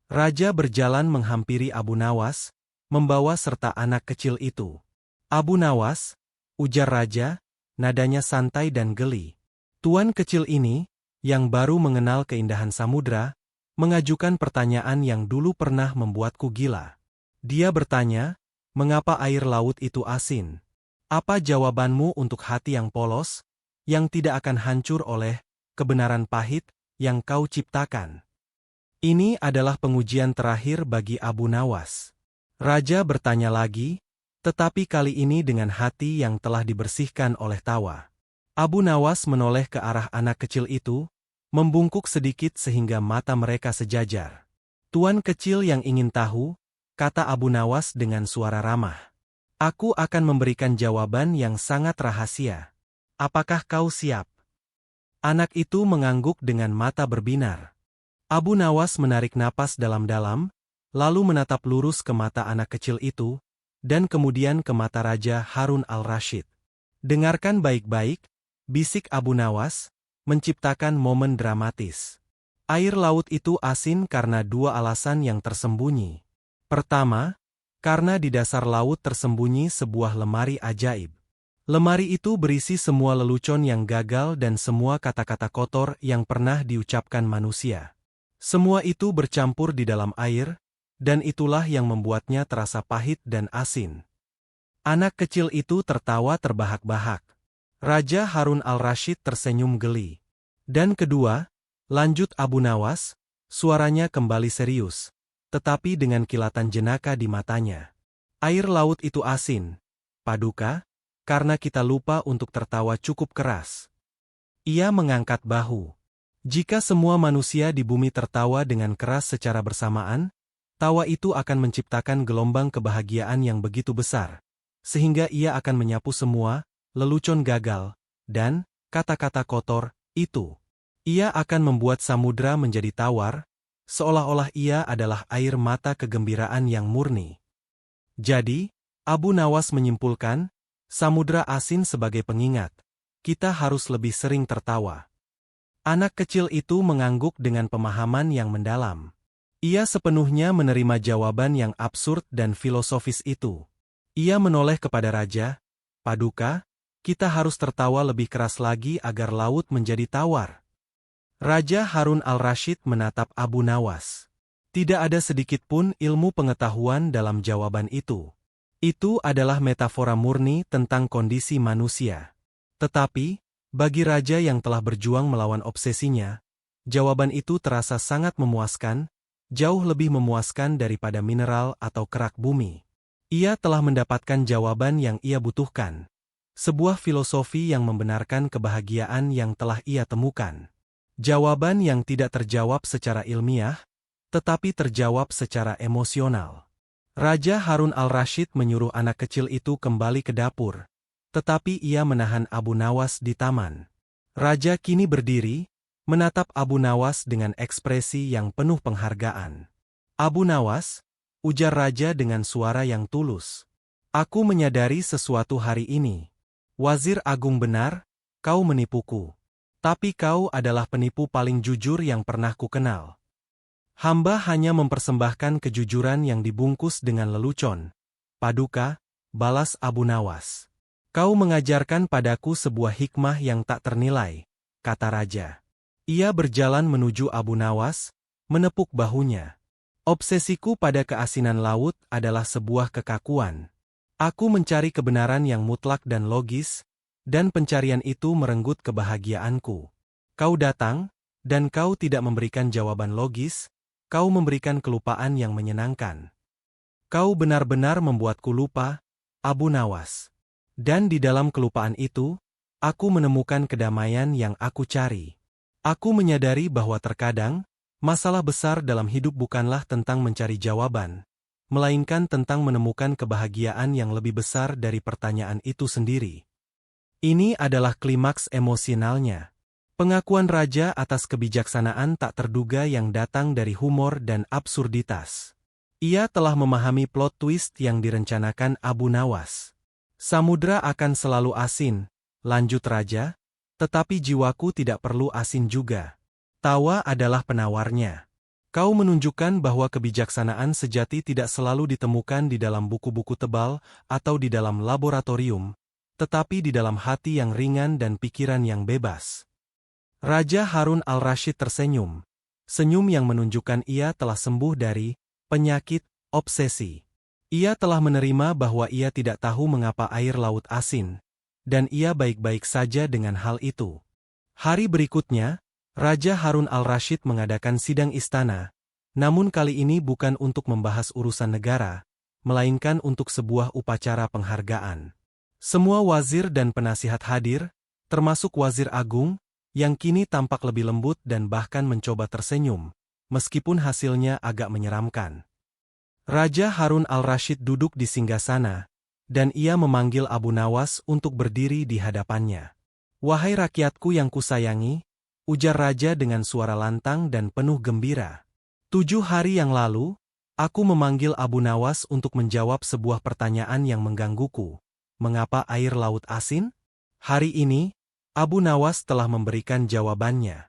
A: Raja berjalan menghampiri Abu Nawas, membawa serta anak kecil itu. "Abu Nawas," ujar Raja, nadanya santai dan geli. Tuan kecil ini, yang baru mengenal keindahan samudra, mengajukan pertanyaan yang dulu pernah membuatku gila. Dia bertanya, "Mengapa air laut itu asin? Apa jawabanmu untuk hati yang polos, yang tidak akan hancur oleh kebenaran pahit yang kau ciptakan?" Ini adalah pengujian terakhir bagi Abu Nawas. Raja bertanya lagi, tetapi kali ini dengan hati yang telah dibersihkan oleh tawa. Abu Nawas menoleh ke arah anak kecil itu, membungkuk sedikit sehingga mata mereka sejajar. "Tuan kecil yang ingin tahu," kata Abu Nawas dengan suara ramah. "Aku akan memberikan jawaban yang sangat rahasia. Apakah kau siap?" Anak itu mengangguk dengan mata berbinar. Abu Nawas menarik napas dalam-dalam, lalu menatap lurus ke mata anak kecil itu, dan kemudian ke mata Raja Harun al-Rashid. "Dengarkan baik-baik," bisik Abu Nawas, menciptakan momen dramatis. Air laut itu asin karena dua alasan yang tersembunyi. Pertama, karena di dasar laut tersembunyi sebuah lemari ajaib. Lemari itu berisi semua lelucon yang gagal dan semua kata-kata kotor yang pernah diucapkan manusia. Semua itu bercampur di dalam air, dan itulah yang membuatnya terasa pahit dan asin. Anak kecil itu tertawa terbahak-bahak. Raja Harun al-Rashid tersenyum geli. "Dan kedua," lanjut Abu Nawas, suaranya kembali serius, tetapi dengan kilatan jenaka di matanya. "Air laut itu asin, Paduka, karena kita lupa untuk tertawa cukup keras." Ia mengangkat bahu. Jika semua manusia di bumi tertawa dengan keras secara bersamaan, tawa itu akan menciptakan gelombang kebahagiaan yang begitu besar, sehingga ia akan menyapu semua lelucon gagal, dan kata-kata kotor itu. Ia akan membuat samudra menjadi tawar, seolah-olah ia adalah air mata kegembiraan yang murni. Jadi, Abu Nawas menyimpulkan, samudra asin sebagai pengingat, kita harus lebih sering tertawa. Anak kecil itu mengangguk dengan pemahaman yang mendalam. Ia sepenuhnya menerima jawaban yang absurd dan filosofis itu. Ia menoleh kepada Raja, "Paduka, kita harus tertawa lebih keras lagi agar laut menjadi tawar." Raja Harun al-Rashid menatap Abu Nawas. Tidak ada sedikit pun ilmu pengetahuan dalam jawaban itu. Itu adalah metafora murni tentang kondisi manusia. Tetapi, bagi raja yang telah berjuang melawan obsesinya, jawaban itu terasa sangat memuaskan, jauh lebih memuaskan daripada mineral atau kerak bumi. Ia telah mendapatkan jawaban yang ia butuhkan. Sebuah filosofi yang membenarkan kebahagiaan yang telah ia temukan. Jawaban yang tidak terjawab secara ilmiah, tetapi terjawab secara emosional. Raja Harun al-Rashid menyuruh anak kecil itu kembali ke dapur. Tetapi ia menahan Abu Nawas di taman. Raja kini berdiri, menatap Abu Nawas dengan ekspresi yang penuh penghargaan. Abu Nawas, ujar Raja dengan suara yang tulus. Aku menyadari sesuatu hari ini. Wazir Agung benar, kau menipuku. Tapi kau adalah penipu paling jujur yang pernah kukenal. Hamba hanya mempersembahkan kejujuran yang dibungkus dengan lelucon. Paduka, balas Abu Nawas. Kau mengajarkan padaku sebuah hikmah yang tak ternilai, kata Raja. Ia berjalan menuju Abu Nawas, menepuk bahunya. Obsesiku pada keasinan laut adalah sebuah kekakuan. Aku mencari kebenaran yang mutlak dan logis, dan pencarian itu merenggut kebahagiaanku. Kau datang, dan kau tidak memberikan jawaban logis, kau memberikan kelupaan yang menyenangkan. Kau benar-benar membuatku lupa, Abu Nawas. Dan di dalam kelupaan itu, aku menemukan kedamaian yang aku cari. Aku menyadari bahwa terkadang, masalah besar dalam hidup bukanlah tentang mencari jawaban, melainkan tentang menemukan kebahagiaan yang lebih besar dari pertanyaan itu sendiri. Ini adalah klimaks emosionalnya. Pengakuan Raja atas kebijaksanaan tak terduga yang datang dari humor dan absurditas. Ia telah memahami plot twist yang direncanakan Abu Nawas. Samudra akan selalu asin, lanjut Raja, tetapi jiwaku tidak perlu asin juga. Tawa adalah penawarnya. Kau menunjukkan bahwa kebijaksanaan sejati tidak selalu ditemukan di dalam buku-buku tebal atau di dalam laboratorium, tetapi di dalam hati yang ringan dan pikiran yang bebas. Raja Harun al-Rashid tersenyum. Senyum yang menunjukkan ia telah sembuh dari penyakit obsesi. Ia telah menerima bahwa ia tidak tahu mengapa air laut asin, dan ia baik-baik saja dengan hal itu. Hari berikutnya, Raja Harun al-Rashid mengadakan sidang istana, namun kali ini bukan untuk membahas urusan negara, melainkan untuk sebuah upacara penghargaan. Semua wazir dan penasihat hadir, termasuk Wazir Agung, yang kini tampak lebih lembut dan bahkan mencoba tersenyum, meskipun hasilnya agak menyeramkan. Raja Harun al-Rashid duduk di singgasana, dan ia memanggil Abu Nawas untuk berdiri di hadapannya. Wahai rakyatku yang kusayangi, ujar Raja dengan suara lantang dan penuh gembira. 7 hari yang lalu, aku memanggil Abu Nawas untuk menjawab sebuah pertanyaan yang menggangguku. Mengapa air laut asin? Hari ini, Abu Nawas telah memberikan jawabannya.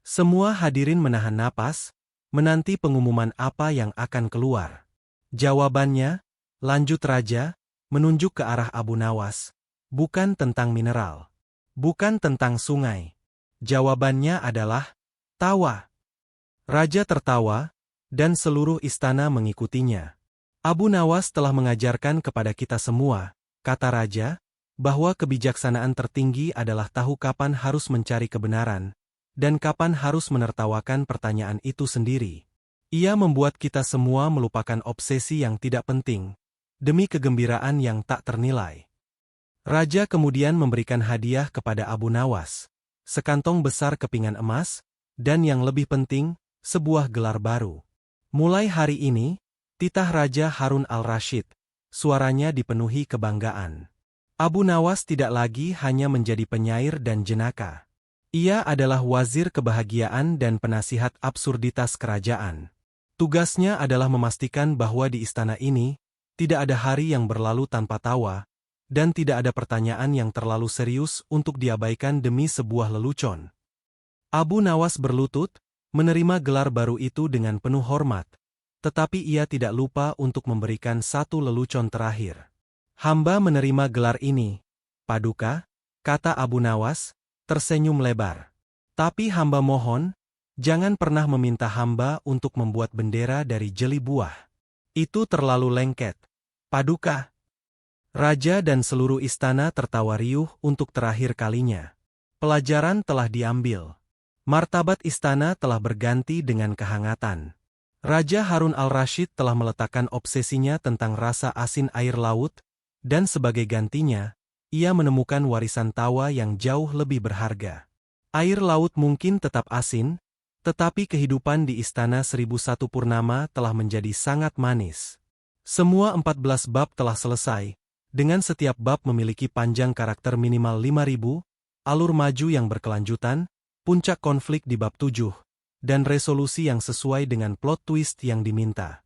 A: Semua hadirin menahan napas, menanti pengumuman apa yang akan keluar. Jawabannya, lanjut Raja, menunjuk ke arah Abu Nawas, bukan tentang mineral. Bukan tentang sungai. Jawabannya adalah, tawa. Raja tertawa, dan seluruh istana mengikutinya. Abu Nawas telah mengajarkan kepada kita semua, kata Raja, bahwa kebijaksanaan tertinggi adalah tahu kapan harus mencari kebenaran, dan kapan harus menertawakan pertanyaan itu sendiri. Ia membuat kita semua melupakan obsesi yang tidak penting, demi kegembiraan yang tak ternilai. Raja kemudian memberikan hadiah kepada Abu Nawas, sekantong besar kepingan emas, dan yang lebih penting, sebuah gelar baru. Mulai hari ini, titah Raja Harun al-Rashid, suaranya dipenuhi kebanggaan. Abu Nawas tidak lagi hanya menjadi penyair dan jenaka. Ia adalah wazir kebahagiaan dan penasihat absurditas kerajaan. Tugasnya adalah memastikan bahwa di istana ini, tidak ada hari yang berlalu tanpa tawa, dan tidak ada pertanyaan yang terlalu serius untuk diabaikan demi sebuah lelucon. Abu Nawas berlutut, menerima gelar baru itu dengan penuh hormat, tetapi ia tidak lupa untuk memberikan satu lelucon terakhir. Hamba menerima gelar ini, Paduka, kata Abu Nawas, tersenyum lebar. Tapi hamba mohon, jangan pernah meminta hamba untuk membuat bendera dari jeli buah. Itu terlalu lengket. Paduka. Raja dan seluruh istana tertawa riuh untuk terakhir kalinya. Pelajaran telah diambil. Martabat istana telah berganti dengan kehangatan. Raja Harun al-Rashid telah meletakkan obsesinya tentang rasa asin air laut, dan sebagai gantinya, ia menemukan warisan tawa yang jauh lebih berharga. Air laut mungkin tetap asin, tetapi kehidupan di Istana 1001 Purnama telah menjadi sangat manis. Semua 14 bab telah selesai, dengan setiap bab memiliki panjang karakter minimal 5.000, alur maju yang berkelanjutan, puncak konflik di bab 7, dan resolusi yang sesuai dengan plot twist yang diminta.